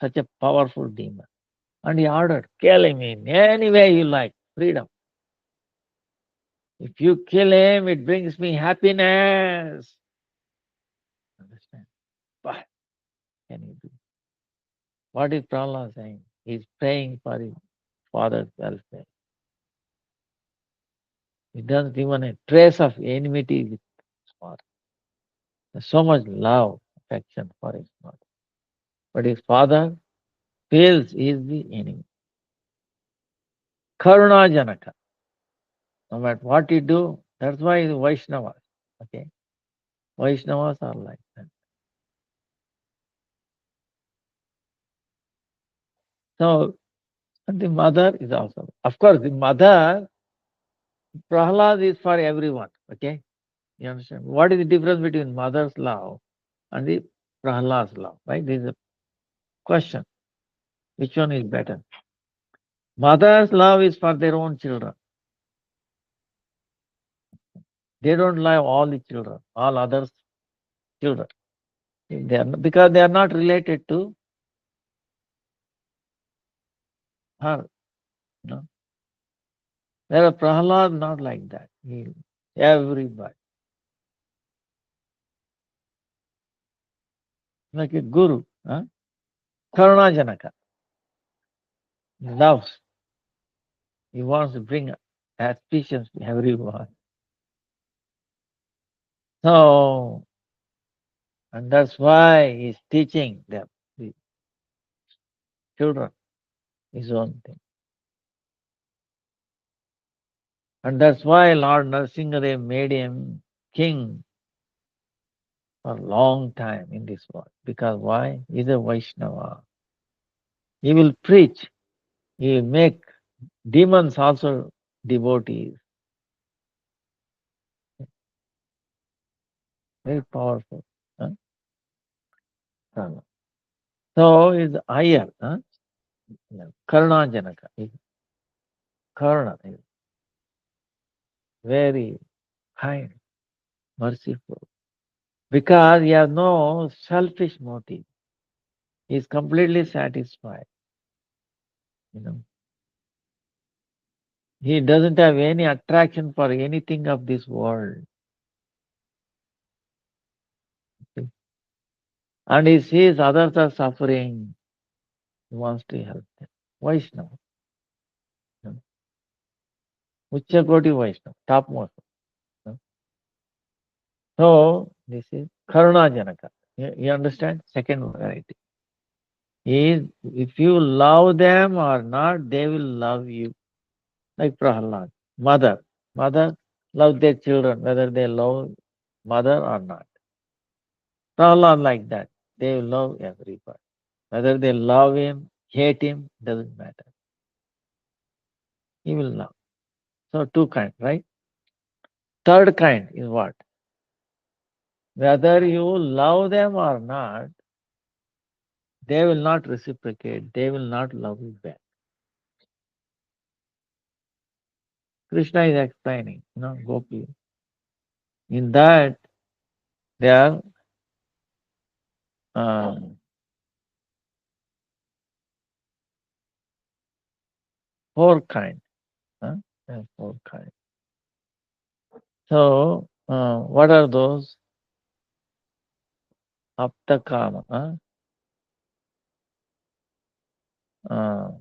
Such a powerful demon. And he ordered, kill him in any way you like. Freedom. If you kill him, it brings me happiness. Understand? What can you do? What is Prahlad saying? He's praying for his father's welfare. He doesn't even a trace of enmity with his father. There's so much love, affection for his father. But his father feels he is the enemy. Karuna Janaka. No matter what you do, that's why the Vaishnavas. Okay? Vaishnavas are like that. So and the mother is also. Of course, the mother, Prahlad is for everyone. Okay? You understand? What is the difference between mother's love and the Prahlad's love? Right? This is a question. Which one is better? Mother's love is for their own children. They don't love all the children, all others' children. Because they are not related to her. You know. Whereas Prahlad not like that. Everybody. Like a guru. Huh? Karuna Janaka. He loves. He wants to bring auspicious to everyone. So, and that's why he's teaching them, the children, his own thing. And that's why Lord Narasimhadev made him king for a long time in this world. Because why? He's a Vaishnava. He will preach. He will make demons also devotees. Very powerful. Huh? So is higher. Huh? Yeah. Karuna Janaka. Karuna is very kind, merciful. Because he has no selfish motive. He is completely satisfied. You know. He doesn't have any attraction for anything of this world. and he sees others are suffering, he wants to help them. Vaishnava, you know, Uchakoti Vaishnava, topmost. You know. So this is Karuna Janaka. You understand? Second variety is if you love them or not, they will love you. Like Prahalad, mother love their children, whether they love mother or not. Prahalad like that, they will love everybody. Whether they love him, hate him, doesn't matter. He will love. So two kind, right? Third kind is what? Whether you love them or not, they will not reciprocate. They will not love you back. Krishna is explaining, Gopi. In that, there are four kinds. Huh? There are four kinds. So, what are those? Aptakama. Uh,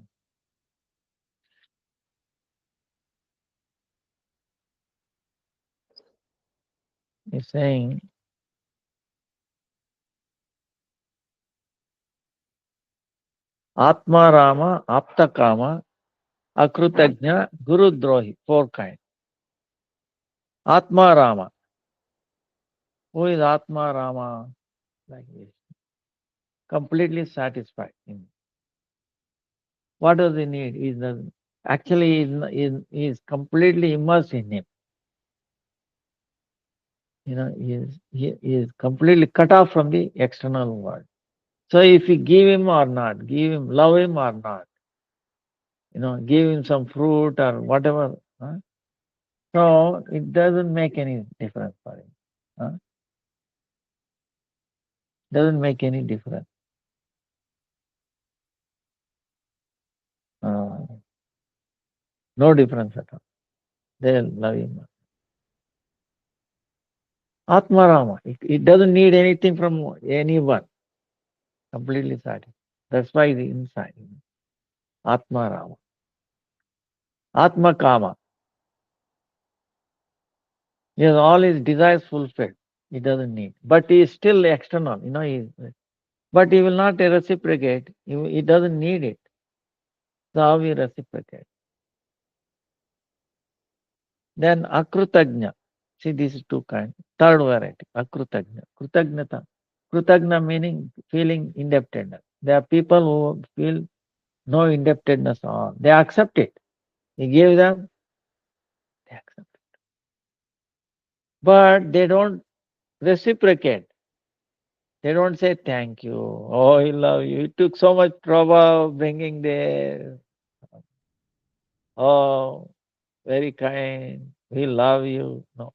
he's saying Atma Rama, Aptakama, Akrutagnya, Guru Drohi. Four kinds. Atma Rama. Who is Atma Rama? Like this. Completely satisfied. What does he need? He is completely immersed in him. He is completely cut off from the external world. So if you give him or not, give him, love him or not, give him some fruit or whatever. So it doesn't make any difference for him. Doesn't make any difference. No difference at all. They love him. Atmarama. It doesn't need anything from anyone. Completely satisfied. That's why the inside. Atmarama. Atmakama. He has all his desires fulfilled. He doesn't need. But he is still external. But he will not reciprocate. He doesn't need it. So how we reciprocate? Then akrutagna. See, these is two kinds. Third variety, akrutagna. Krutagnata. Krutagna meaning feeling indebtedness. There are people who feel no indebtedness at all. They accept it. He gave them, they accept it. But they don't reciprocate. They don't say thank you. Oh, I love you. You took so much trouble bringing this. Oh, very kind. We love you. No.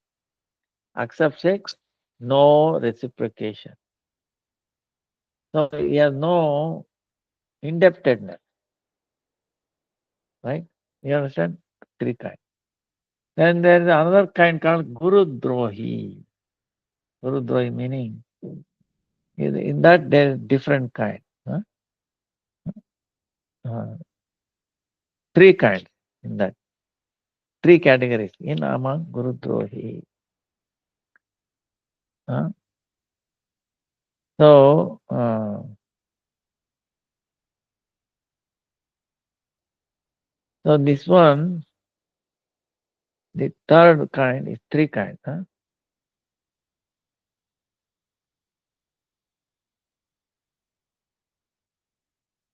Accept sex, no reciprocation. So he has no indebtedness. Right? You understand? Three kinds. Then there is another kind called Guru Drohi. Guru Drohi meaning in that there is different kind. Uh, three kinds in that. Three categories in among Guru Drohi. So, so this one, the third kind is three kinds.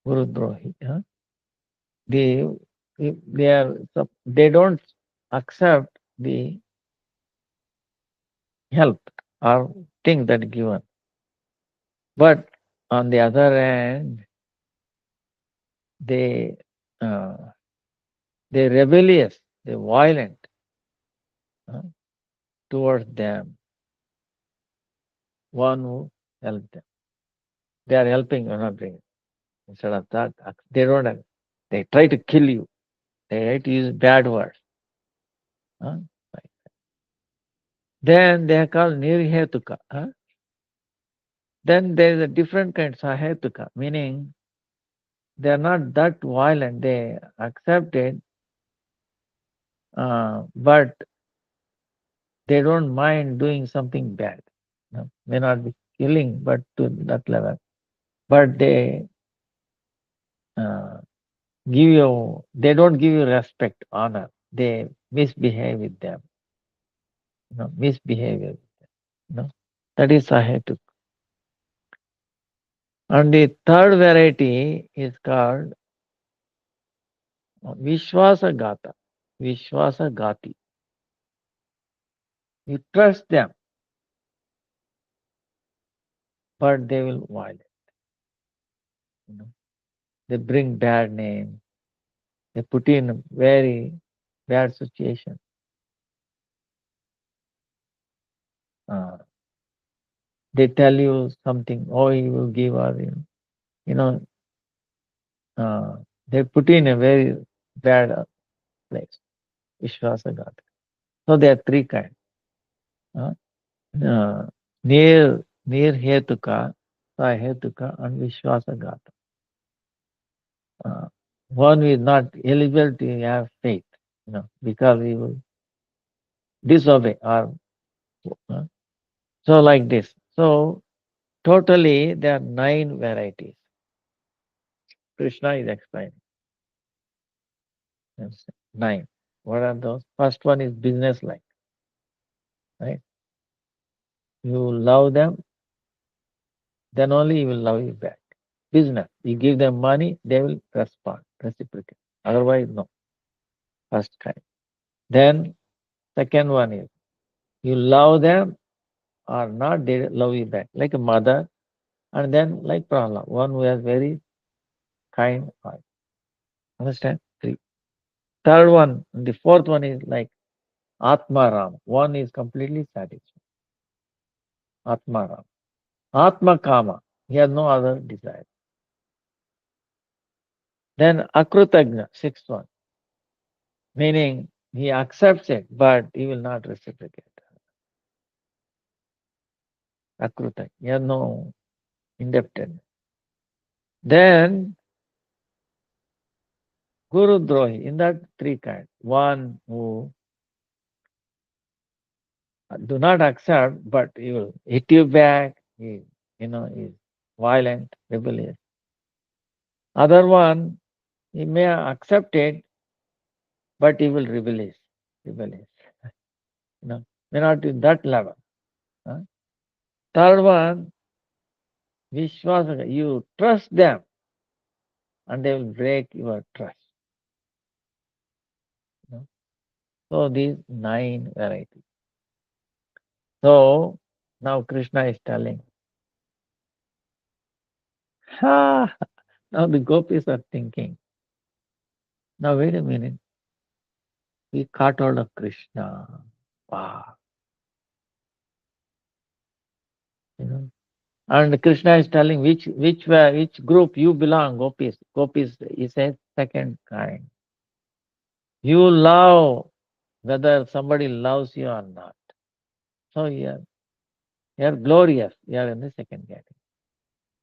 Guru Drohi. They, they don't accept the help or thing that given. But on the other hand, they they're rebellious, they're violent towards them, one who helped them. They are helping, you're not doing it. Instead of that, they don't have, they try to kill you. They try to use bad words. Then they are called nirhetuka. Then there is a different kind of sahetuka, meaning they are not that violent. They accept it, but they don't mind doing something bad. May not be killing, but to that level. But they uh, they don't give you respect, honor. They misbehave with them. Misbehavior. That is sahetuka. And the third variety is called Vishwasa Gata. Vishwasa Gati. You trust them, but they will violate. You know. They bring bad name. They put in a very bad situation. Uh, they tell you something, oh, you will give or you know, they put in a very bad place. Vishwasa Gata. So there are three kinds. Uh, near Hetuka, Sahetuka, and Vishwasagata. One is not eligible to have faith, because he will disobey or uh, so like this. So totally there are 9 varieties. Krishna is explaining. Yes, 9. What are those? First one is business like, right? You love them, then only he will love you back. Business. You give them money, they will respond, reciprocate. Otherwise, no. First kind. Then second one is you love them or not, they love you back. Like a mother, and then like Prahlad, one who has very kind heart. Understand? 3. Third one, the fourth one is like Atma Ram. One is completely satisfied. Atma Ram. Atma Kama. He has no other desire. Then Akrutagna, sixth one. Meaning he accepts it, but he will not reciprocate. Akrutag. He has no indebtedness. Then Guru Drohi, in that 3 kinds. One who do not accept, but he will hit you back. He, is violent, rebellious. Other one, he may accept it, but he will rebellious. Rebellious. May not to that level. Third one, Vishwasa, you trust them and they will break your trust. So these 9 varieties. So now Krishna is telling, now the gopis are thinking, now wait a minute, we caught hold of Krishna. Wow. And Krishna is telling which group you belong, gopis. Gopis is a second kind. You love whether somebody loves you or not. So you're glorious. You're in the second category.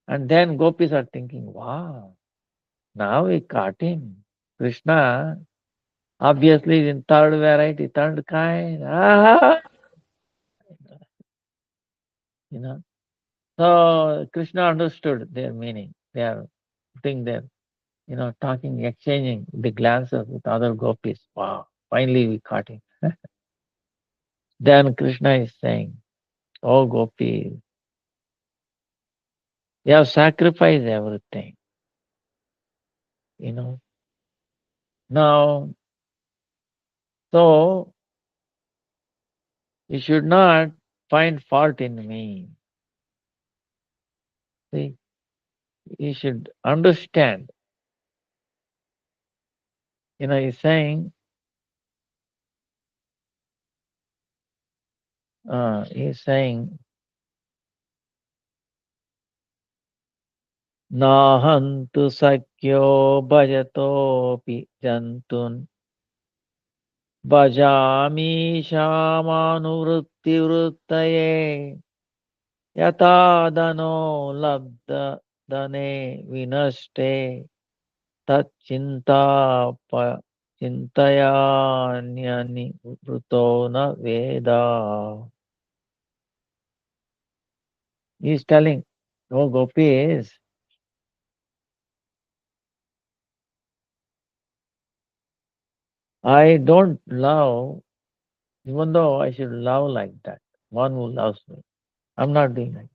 And then gopis are thinking, wow, now we caught him. Krishna obviously is in third variety, third kind. You know. So Krishna understood their meaning. They are putting their, talking, exchanging the glances with other gopis. Wow, finally we caught him. Then Krishna is saying, oh gopis, you have sacrificed everything. Now, so you should not find fault in me. See, you should understand. He's saying, he's saying, nahantu sakyo bhajatopi jantun bhajami shamanuvritti vrittaye Yata dano labda dane vinaste tat chinta pa chintayanyani bruto na veda. He is telling, oh gopis, I don't love, even though I should love like that, one who loves me. I'm not doing that.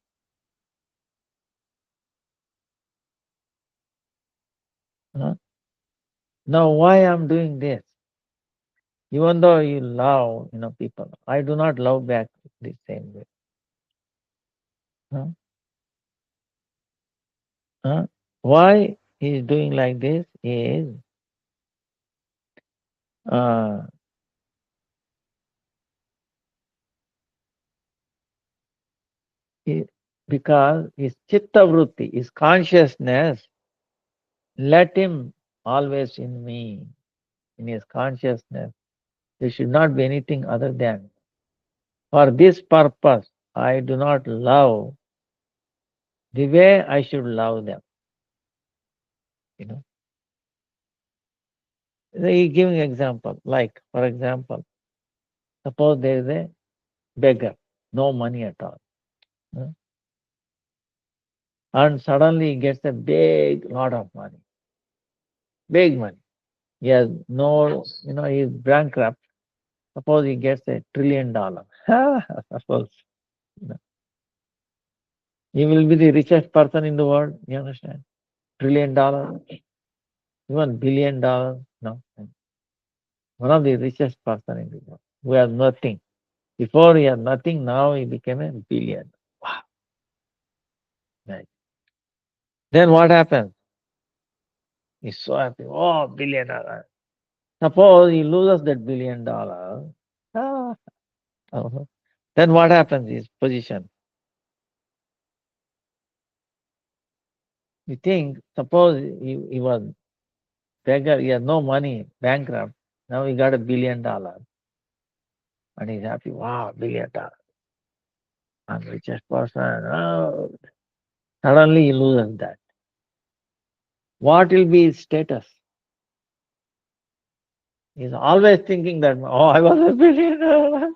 Huh? Now, why I'm doing this? Even though you love, people, I do not love back the same way. Huh? Huh? Why he is doing like this is uh, he- because his chitta vritti, his consciousness, let him always in me, in his consciousness. There should not be anything other than. For this purpose, I do not love the way I should love them. You know, he giving example, like for example, suppose there is a beggar, no money at all, huh? And suddenly he gets a big lot of money, big money. He has no, he is bankrupt. Suppose he gets $1 trillion. Suppose you know, he will be the richest person in the world. You understand? $1 trillion, even $1 billion. No, one of the richest person in the world who has nothing. Before he had nothing, now he became a billion. Wow. Right. Then what happens? He's so happy. Oh, $1 billion. Suppose he loses that $1 billion. Ah, uh-huh. Then what happens? His position. You think, suppose he was beggar, he has no money, bankrupt. Now he got $1 billion and he's happy. Wow, $1 billion. I'm the richest person. Oh. Suddenly he loses that. What will be his status? He's always thinking that, oh, I was a billionaire.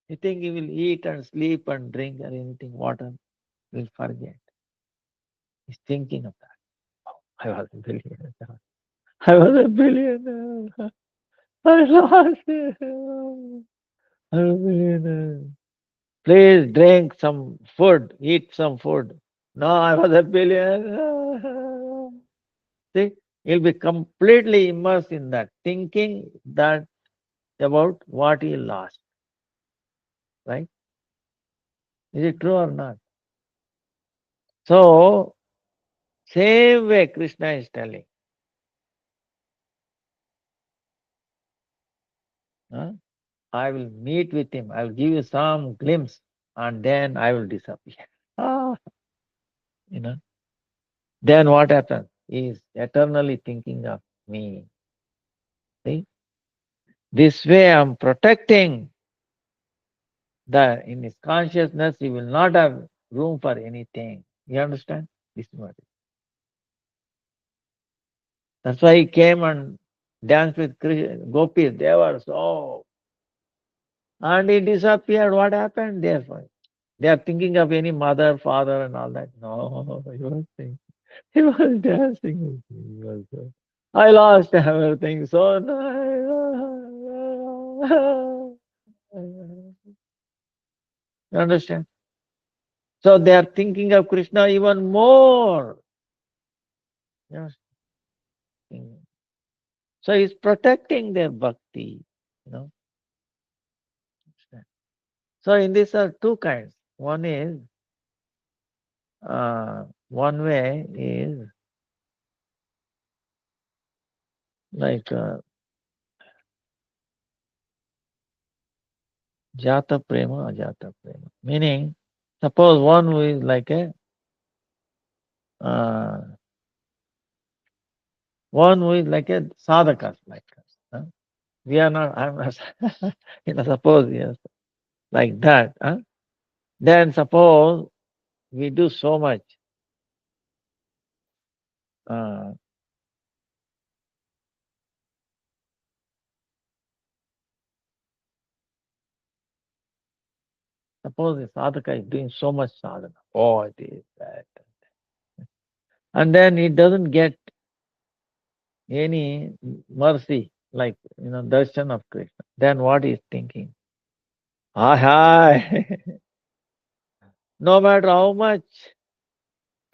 You think he will eat and sleep and drink or anything, water, will forget. He's thinking of that. Oh, I was a billionaire. I was a billionaire. I lost it. I was a billionaire. Please drink some food, eat some food. No, I was a billionaire. See, he'll be completely immersed in that, thinking that about what he lost, right? Is it true or not? So, same way Krishna is telling, huh? I will meet with him, I will give you some glimpse, and then I will disappear. Ah, you know. Then what happens? He is eternally thinking of me. See? This way I'm protecting the in his consciousness, he will not have room for anything. You understand? This is what it is. That's why he came and danced with gopis. They were so. And he disappeared. What happened? Therefore, they are thinking of any mother, father, and all that. No, he was thinking. He was dancing with me. He was, I lost everything. So you understand? So they are thinking of Krishna even more. Yes. So he's protecting their bhakti. You know. So in this are two kinds. One is one way is like jata prema, ajata prema. Meaning, suppose one who is like a uh, one who is like a sadhaka like us. Huh? We are not. I'm not. Suppose yes. like that. Then suppose we do so much. Uh, Suppose the sadhaka is doing so much sadhana. Oh, it is that. And then it doesn't get any mercy, like darshan of Krishna. Then what is thinking? Hi, hi. No matter how much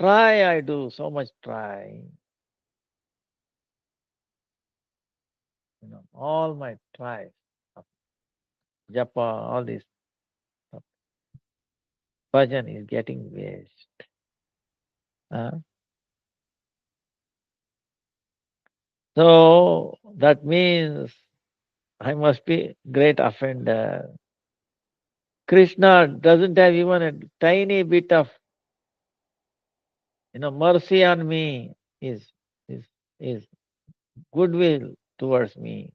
try I do, so much try. All my tries of japa, all this bhajan is getting waste. Uh, so that means I must be great offender. Krishna doesn't have even a tiny bit of mercy on me, is is goodwill towards me.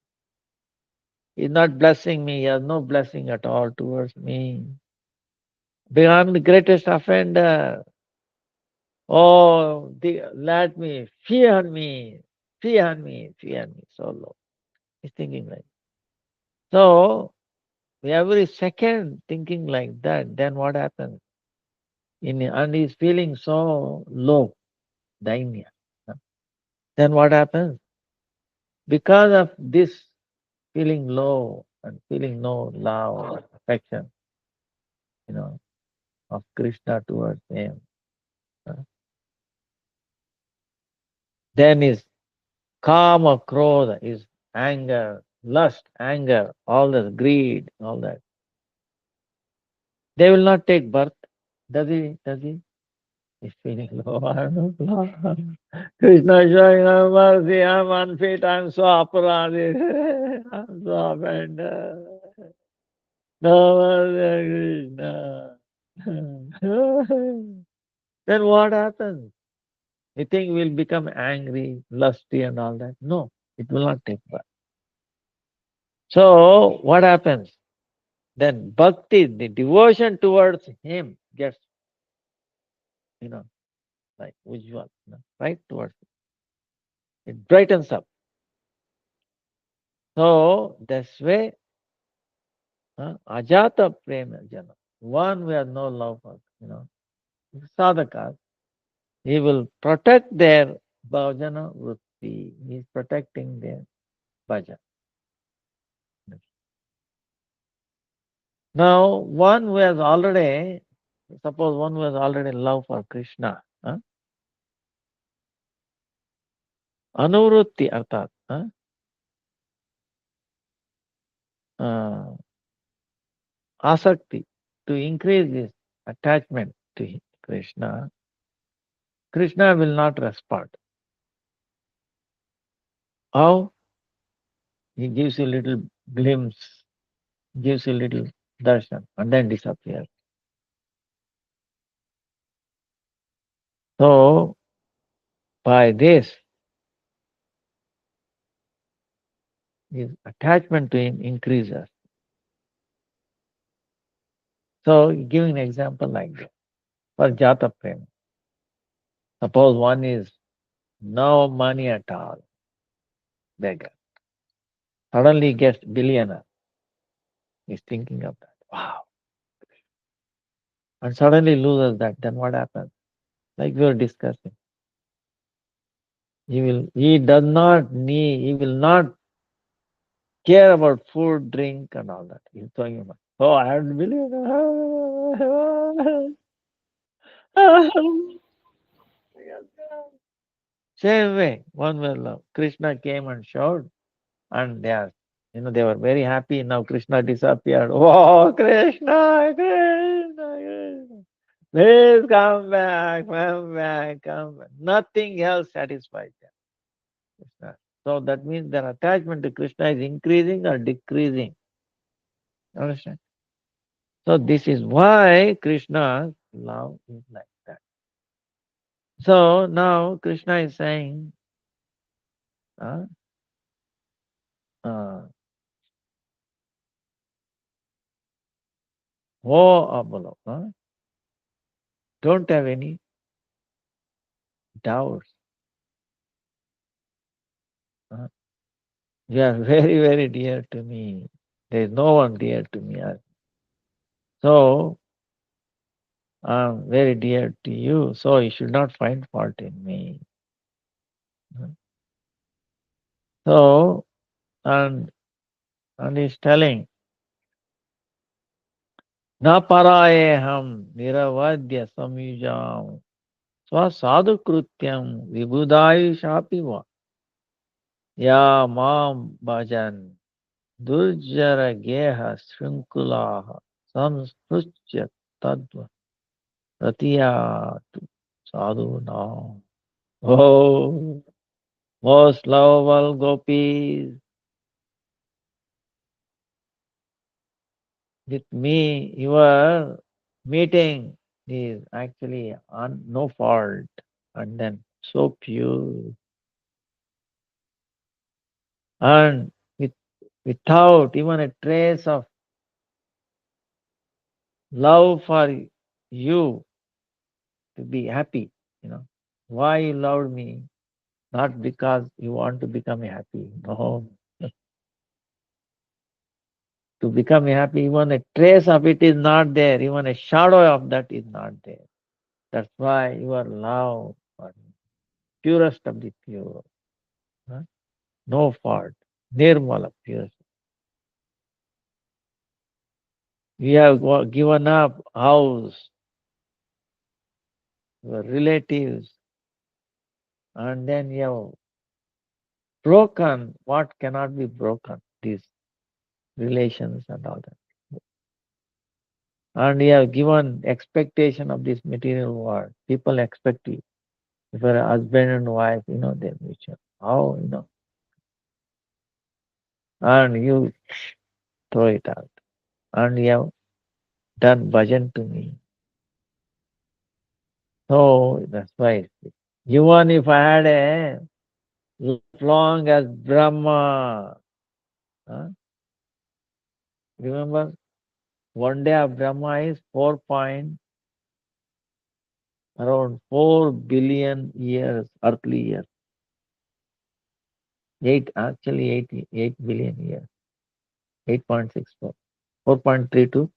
He's not blessing me, he has no blessing at all towards me. Because I'm the greatest offender. Oh, let me, fear me, fear me, fear me, so low. He's thinking like so. Every second thinking like that, then what happens? And he's feeling so low, dainya. Then what happens? Because of this feeling low and feeling no love or affection, you know, of Krishna towards him, uh, then his kama, krodha, his anger, lust, anger, all that greed, all that, they will not take birth. Does he? Does he? He's feeling low. I'm not Krishna is showing no mercy. I'm unfit. I'm so aparadhi. I'm so offended. No mercy, Krishna. Then what happens? You think we'll become angry, lusty, and all that? No, it will not take place. So what happens? Then bhakti, the devotion towards him gets, you know, like ujjwal, right towards it. It brightens up. So this way, ajata prema jana, one who has no love for, sadhakas, he will protect their bhajana vritti. He is protecting their bhajan. Now, one who has already, suppose one who has already love for Krishna, anuvrutti arthat, uh, asakti, to increase his attachment to Krishna, Krishna will not respond. How? He gives you a little glimpse, gives you a little darshan, and then disappears. So, by this, his attachment to him increases. So, giving an example like this, for Jata Prema, suppose one is no money at all, beggar. Suddenly gets billionaire. He's thinking of that. Wow. And suddenly loses that. Then what happens? Like we were discussing. He does not need, he will not care about food, drink, and all that. He's talking about, oh, I have a billionaire. Same way, one will love. Krishna came and showed, and they were very happy. Now Krishna disappeared. Oh, Krishna, Krishna, Krishna. Please come back, come back, come back. Nothing else satisfies them. Krishna. So that means their attachment to Krishna is increasing or decreasing. Understand? So this is why Krishna's love is like that. So now Krishna is saying, uh, uh, Oh, Abalo, huh? Don't have any doubts. Huh? You are very, very dear to me. There is no one dear to me. So, I'm very dear to you. So, you should not find fault in me. Huh? So, and, and he's telling, Na paraye ham niravadya samyujam swasadhu krutyam vibudayushapi va ya mam bhajan durjara geha shrinkulaha samspruchya tadva ratiyatu sadhuna. Oh, most lovable gopis, with me your meeting is actually on no fault and then so pure and with, without even a trace of love for you to be happy, you know. Why you loved me? Not because you want to become happy. No. To become happy, even a trace of it is not there, even a shadow of that is not there. That's why your love for me, purest of the pure, huh? No fault, nirmala, purest. We have given up house, your relatives, and then you have broken what cannot be broken, these relations and all that. And you have given expectation of this material world. People expect you. If you're a husband and wife, their mutual. How. And you throw it out. And you have done bhajan to me. So that's why. Even if I had a long as Brahma, huh? Remember, one day of Brahma is around 4 billion years, earthly years. Actually 8 billion years. 8.64. 4.32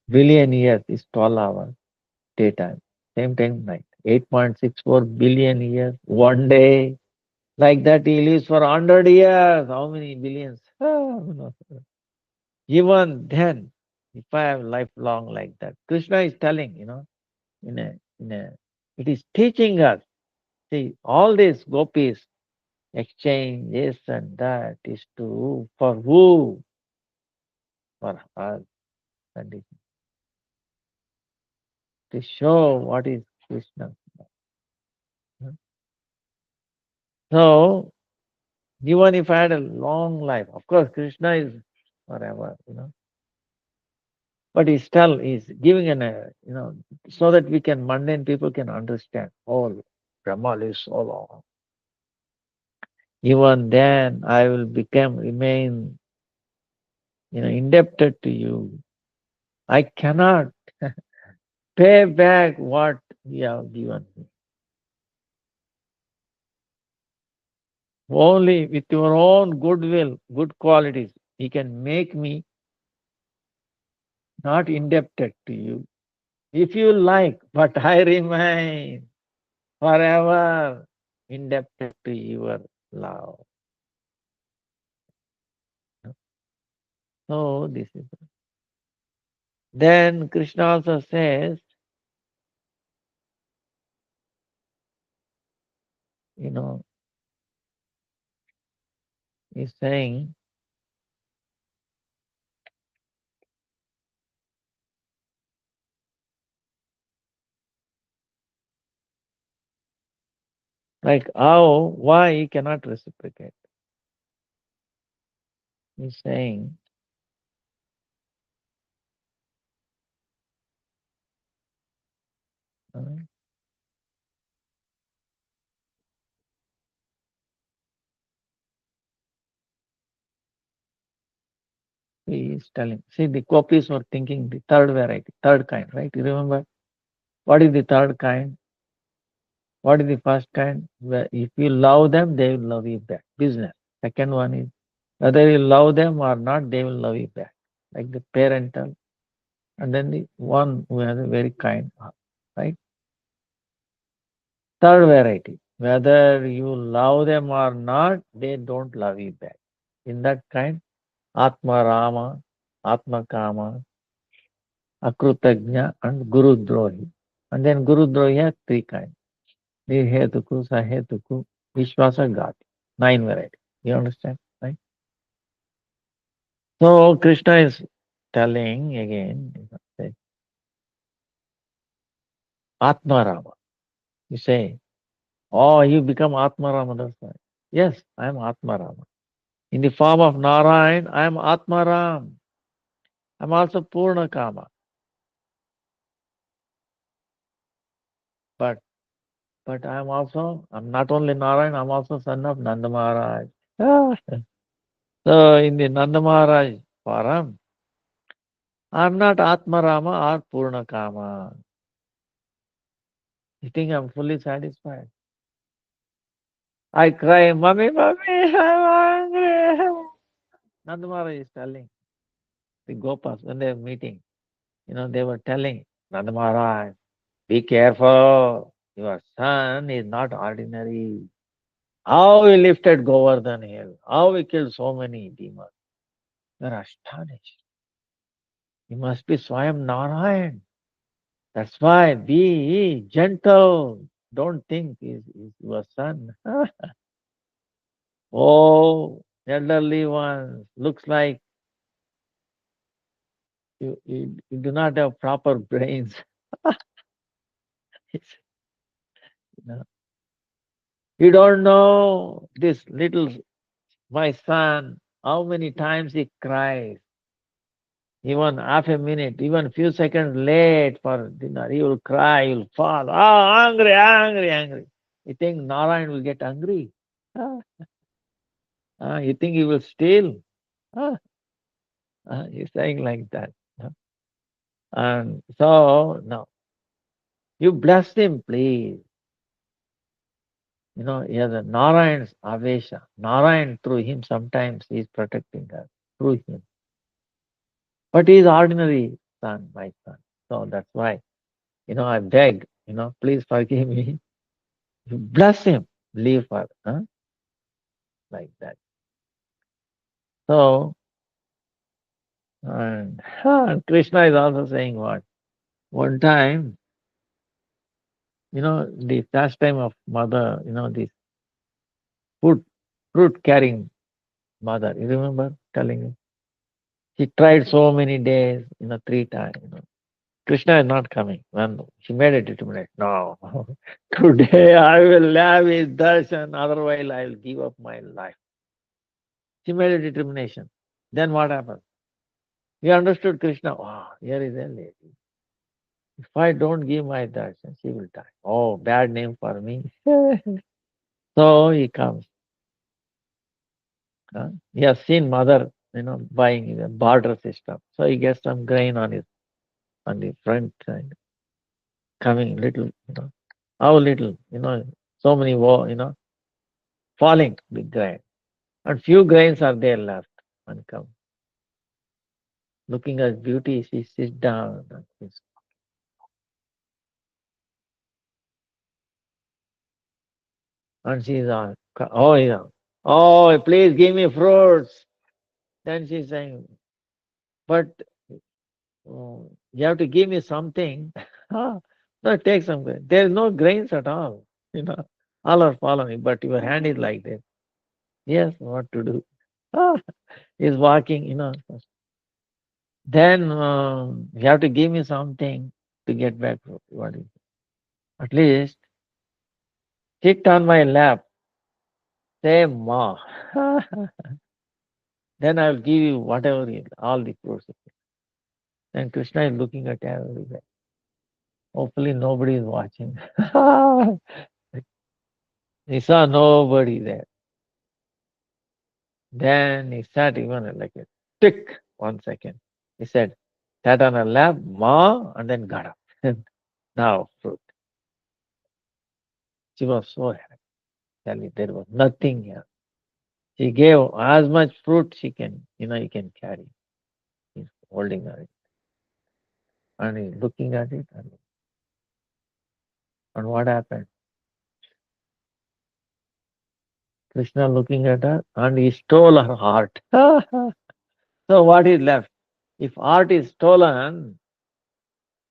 billion years is 12 hours daytime. Same time night. 8.64 billion years. One day. Like that he lives for 100 years. How many billions? No. Even then, if I have lifelong like that, Krishna is telling, it is teaching us. See, all these gopis exchange this and that is for who? For us. And it, to show what is Krishna. So, even if I had a long life, of course, Krishna is forever. But he still is giving so that we can, mundane people can understand. Oh, Brahma lives so long. Even then, I will remain, indebted to you. I cannot pay back what you have given me. Only with your own goodwill, good qualities, he can make me not indebted to you. If you like, but I remain forever indebted to your love. So this is. Then Krishna also says, you know, he's saying, like why he cannot reciprocate. He's saying, uh, He is telling. See, the gopis were thinking the third variety, third kind, right? You remember what is the third kind? What is the first kind? Where if you love them, they will love you back. Business. Second one is whether you love them or not, they will love you back. Like the parental. And then the one who has a very kind heart, right? Third variety. Whether you love them or not, they don't love you back. In that kind, Atma Rama, Atma Kama, Akrutagnya, and Guru Drohi. And then Guru Drohi has three kinds. Nirhetuku, Sahetuku, Vishwasa Gati. Nine varieties. You understand? Right? So Krishna is telling again, say, Atma Rama. You say, oh, you become Atma Rama. That's right. Yes, I am Atma Rama. In the form of Narayan, I am Atma Ram. I am also Purna Kama. But I'm not only Narayan, I'm also son of Nanda Maharaj. Ah. So in the Nanda Maharaj forum, I'm not Atma Rama or Purna Kama. You think I'm fully satisfied? I cry, Mommy, Mommy, I'm hungry. Nanda Maharaj is telling the Gopas when they were meeting, they were telling Nanda Maharaj, be careful. Your son is not ordinary. How he lifted Govardhan hill, how he killed so many demons. They're astonished. He must be Swayam Narayan. That's why be gentle. Don't think he's your son. Oh, elderly ones, looks like you do not have proper brains. It's, you know, you don't know this little, my son, how many times he cries. Even half a minute, even few seconds late for dinner, he will cry, he will fall. Oh, angry, angry, angry. You think Narayan will get angry? Ah, you think he will steal? Ah, he's saying like that. And so, no, you bless him, please. He has a Narayan's Avesha. Narayan through him sometimes he is protecting us through him. But he is ordinary son, my son. So that's why, I beg, please forgive me. You bless him, leave her, like that. So, and Krishna is also saying what? One time, the pastime of mother, this fruit, fruit carrying mother. You remember telling me? She tried so many days, three times. Krishna is not coming. When she made a determination, no, today I will have his darshan, otherwise I will give up my life. She made a determination. Then what happened? We understood Krishna. Oh, here is a lady. If I don't give my darshan, she will die. Oh, bad name for me. So he comes. He has seen mother, buying a barter system. So he gets some grain on the front side, coming little, how little, so many falling big grain. And few grains are there left and come. Looking at beauty, she sits down and she's on, oh yeah, oh please give me fruits. Then she's saying, but you have to give me something. No, take some grain. There is no grains at all. All are following, but your hand is like this. Yes, what to do? He's walking, Then you have to give me something to get back. What is at least sit on my lap. Say ma. Then I'll give you whatever all the fruits. Then Krishna is looking at everywhere. Hopefully nobody is watching. He saw nobody there. Then he sat even like a stick. 1 second. He said, sat on her lap, ma, and then got up. Now, fruit. She was so happy. Tell me, there was nothing here. She gave as much fruit she can, you can carry. He's holding her and he's looking at it. And what happened? Krishna looking at her and he stole her heart. So what is left? If heart is stolen,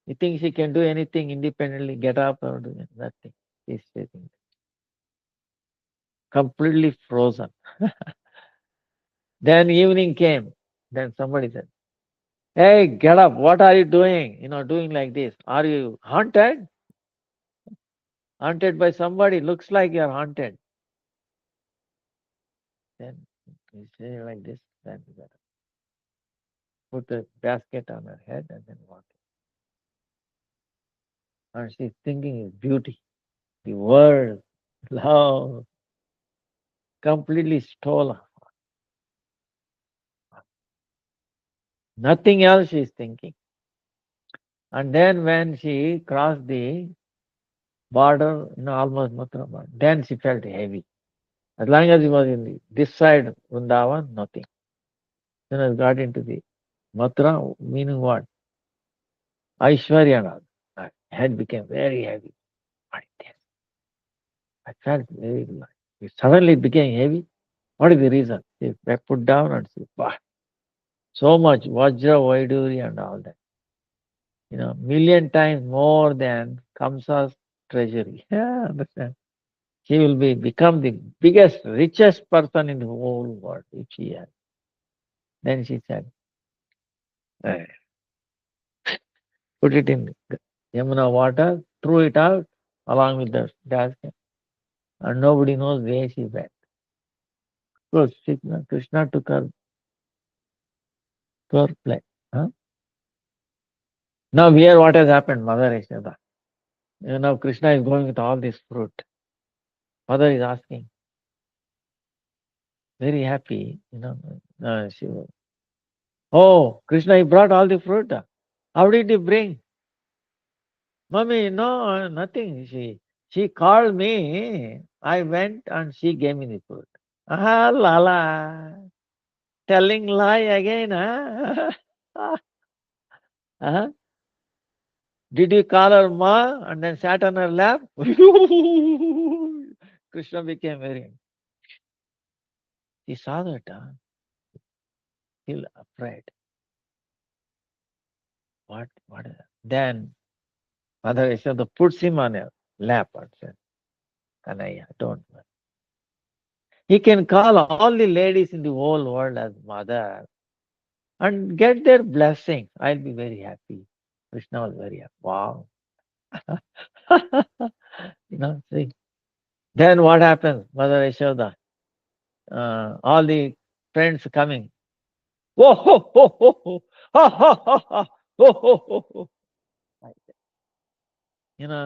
you think she can do anything independently, get up or do nothing. She's sitting completely frozen. Then evening came. Then somebody said, hey, get up. What are you doing? Doing like this. Are you haunted? Haunted by somebody. Looks like you're haunted. Then he say like this. Then he put the basket on her head and then walk. And she's thinking is beauty, the world, love, completely stolen. Nothing else she's thinking. And then when she crossed the border, almost Mathura border, then she felt heavy. As long as she was this side Vrindavan, nothing. Then I got into the Mathura, meaning what? Aishwarya. My head became very heavy. What is this? I felt very light. Suddenly it became heavy. What is the reason? She put down and said, wow, so much Vajra, Vaiduri and all that. Million times more than Kamsa's treasury. Yeah, understand. She will become the biggest, richest person in the whole world if she has. Then she said, "Eh, put it in Yamuna water, threw it out along with the basket, and nobody knows where she went. Of course, Krishna took her to her place. Huh? Now here what has happened, Mother Yashoda. Krishna is going with all this fruit. Mother is asking, very happy, she was, oh, Krishna, he brought all the fruit. How did he bring? Mommy, no, nothing. She called me. I went and she gave me the fruit. Ah, Lala. Telling lie again, huh? uh Did you call her ma and then sat on her lap? Krishna became very. He saw that, still afraid. What is that? Then Mother Yashoda puts him on her lap and said, Kanaya, don't worry. He can call all the ladies in the whole world as mother and get their blessing. I'll be very happy. Krishna was very happy. Wow. See. Then what happens? Mother Yashoda, all the friends coming. Whoa, ho, ho, ho, ho, ha, ha, ha, ha, ho, ho, ho, ho.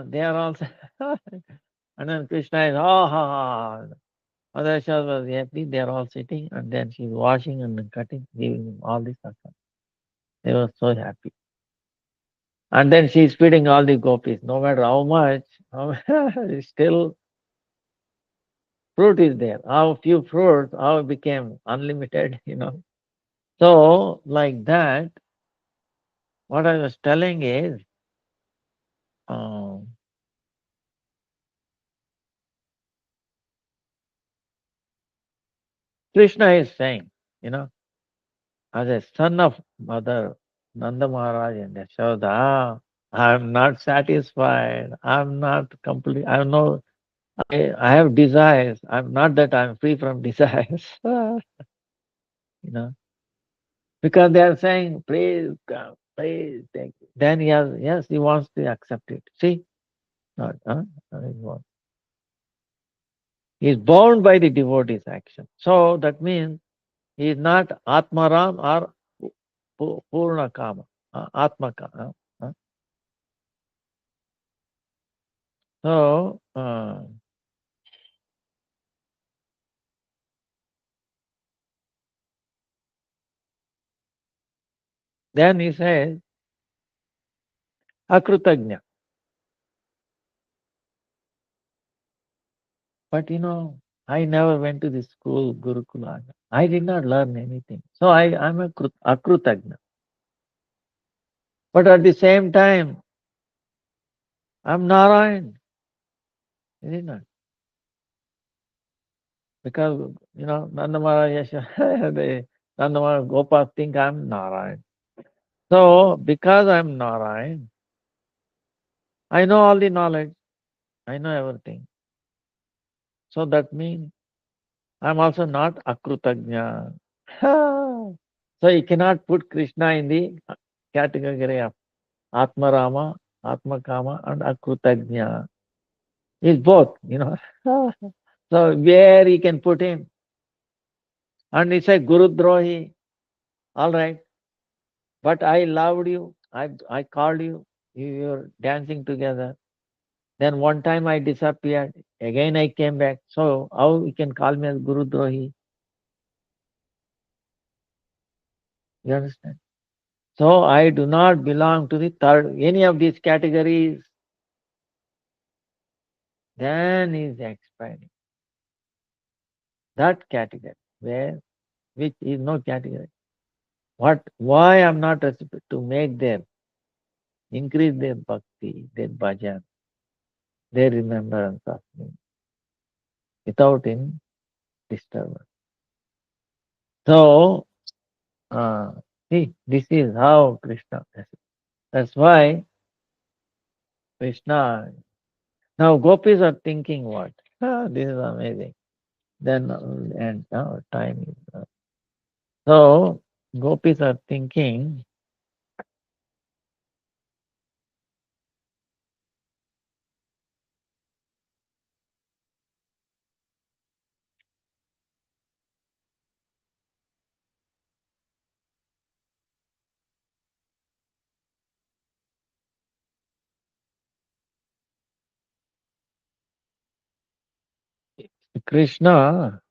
They are also, and then Krishna is, ha, ha, ha. Mother Yashoda was happy. They are all sitting, and then she's washing and then cutting, giving them all this. They were so happy. And then she's feeding all the gopis. No matter how much, still fruit is there. How few fruits, how it became unlimited. So, like that, what I was telling is, um, Krishna is saying, as a son of Mother Nanda Maharaj and Yashoda, I'm not satisfied. I'm not complete. I have desires. I'm not that I'm free from desires. you know, because they are saying, praise God, praise, thank you. Then yes, he wants to accept it. See, not, He's bound by the devotee's action. So that means he is not Atmaram or Purna Kama, Atma Kama. So, Then he says, akrutagnya. But I never went to the school, Gurukula. I did not learn anything. So I'm a akrutagna. But at the same time, I'm Narayan. Is it not? Because, Nandamara Yasha, the Nandamara Gopal think I'm Narayan. So, because I'm Narayan, I know all the knowledge. I know everything. So that means I'm also not akrutagna. So you cannot put Krishna in the category of Atmarama, Atmakama, and akrutagna. It's both. So where you can put him? And he said Gurudrohi. All right. But I loved you. I called you. You were dancing together. Then one time I disappeared. Again I came back. So how you can call me as Gurudrohi? You understand? So I do not belong to the third any of these categories. Then is explaining that category where which is no category. Why I'm not reciprocate to make them increase their bhakti, their bhajan, their remembrance of me without any disturbance. So see, this is how Krishna. That's why Krishna. Now gopis are thinking what? This is amazing. Then and time is. So gopis are thinking. Krishna,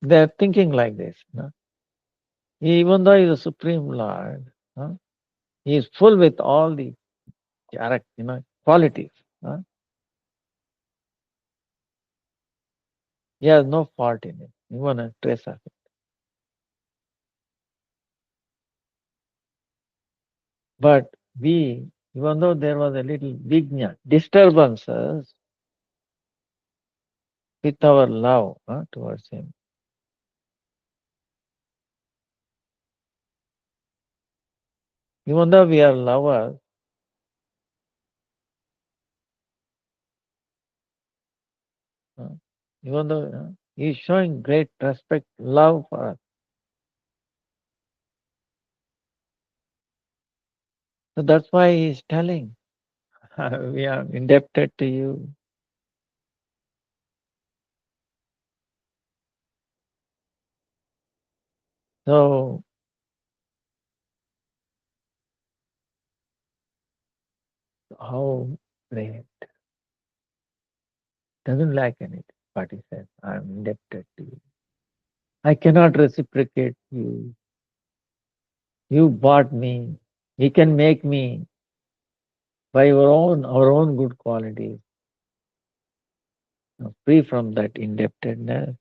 they're thinking like this. Even though he's a supreme Lord, he is full with all the qualities. He has no fault in it, even a trace of it. But even though there was a little vigna, disturbances with our love towards him, even though we are lovers, uh, even though he is showing great respect, love for us. So that's why he is telling, we are indebted to you. So how great. Doesn't lack anything. But he says, I'm indebted to you. I cannot reciprocate you. You bought me. You can make me by our own good qualities, free from that indebtedness.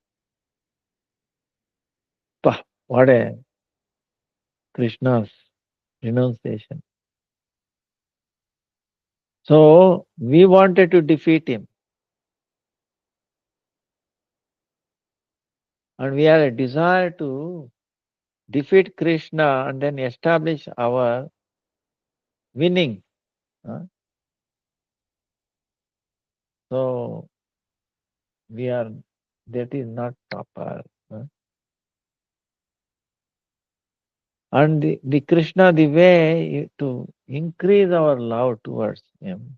What a Krishna's renunciation. So we wanted to defeat him. And we had a desire to defeat Krishna and then establish our winning. So we are, that is not proper. And the Krishna, the way to increase our love towards him,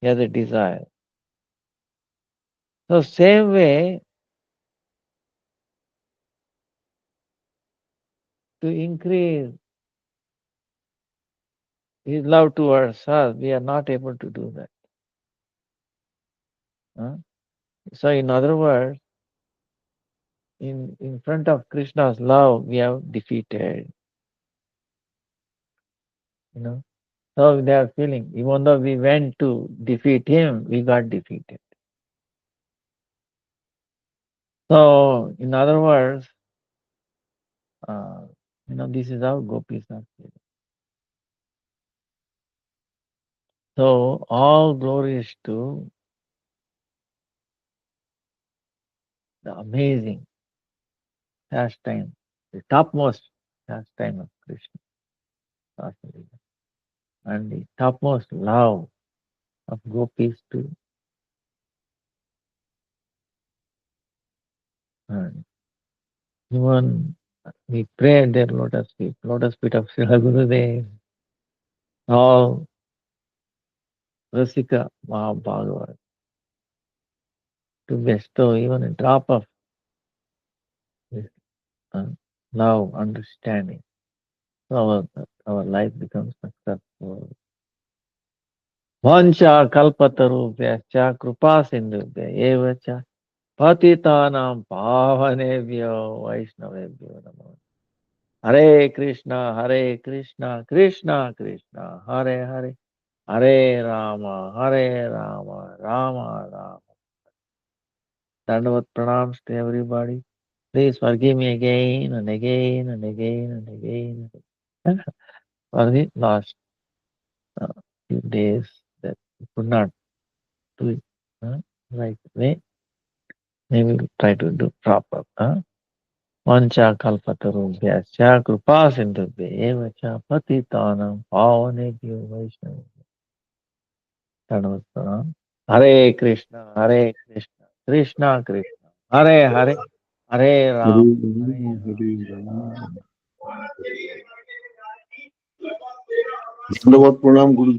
he has a desire. So same way, to increase his love towards us, we are not able to do that. So in other words, in front of Krishna's love, we have defeated. You know, so they are feeling, even though we went to defeat him, we got defeated. So, in other words, uh, this is how gopis are feeling. So, all glory is to the amazing pastime, the topmost pastime of Krishna, Rasa Leela, and the topmost love of gopis too. And even we pray at their lotus feet of Srila Gurudev, all Rasika Mahabhagavat, to bestow even a drop of this uh, love, understanding. So our life becomes successful. Vancha kalpatarubhyascha kripa sindhubhya eva cha patitanam pavanebhyo vaishnavebhyo namo. Hare Krishna, Krishna Krishna, Hare Hare, Hare Rama, Rama Rama. Dandavat pranams to everybody. Please forgive me again and again and again and again for the last uh, few days that we could not do it right way. Maybe we'll try to do proper. Vancha kalpatarubhyascha kripa sindhubhya eva cha patitanam pavanebhyo vaishnavebhyo. Dandavat pranam. Hare Krishna, Krishna Krishna, Hare Hare, Hare Hare Ram, Hare Rama, Ram. Hare Rama. Dandavat pranam, Guru.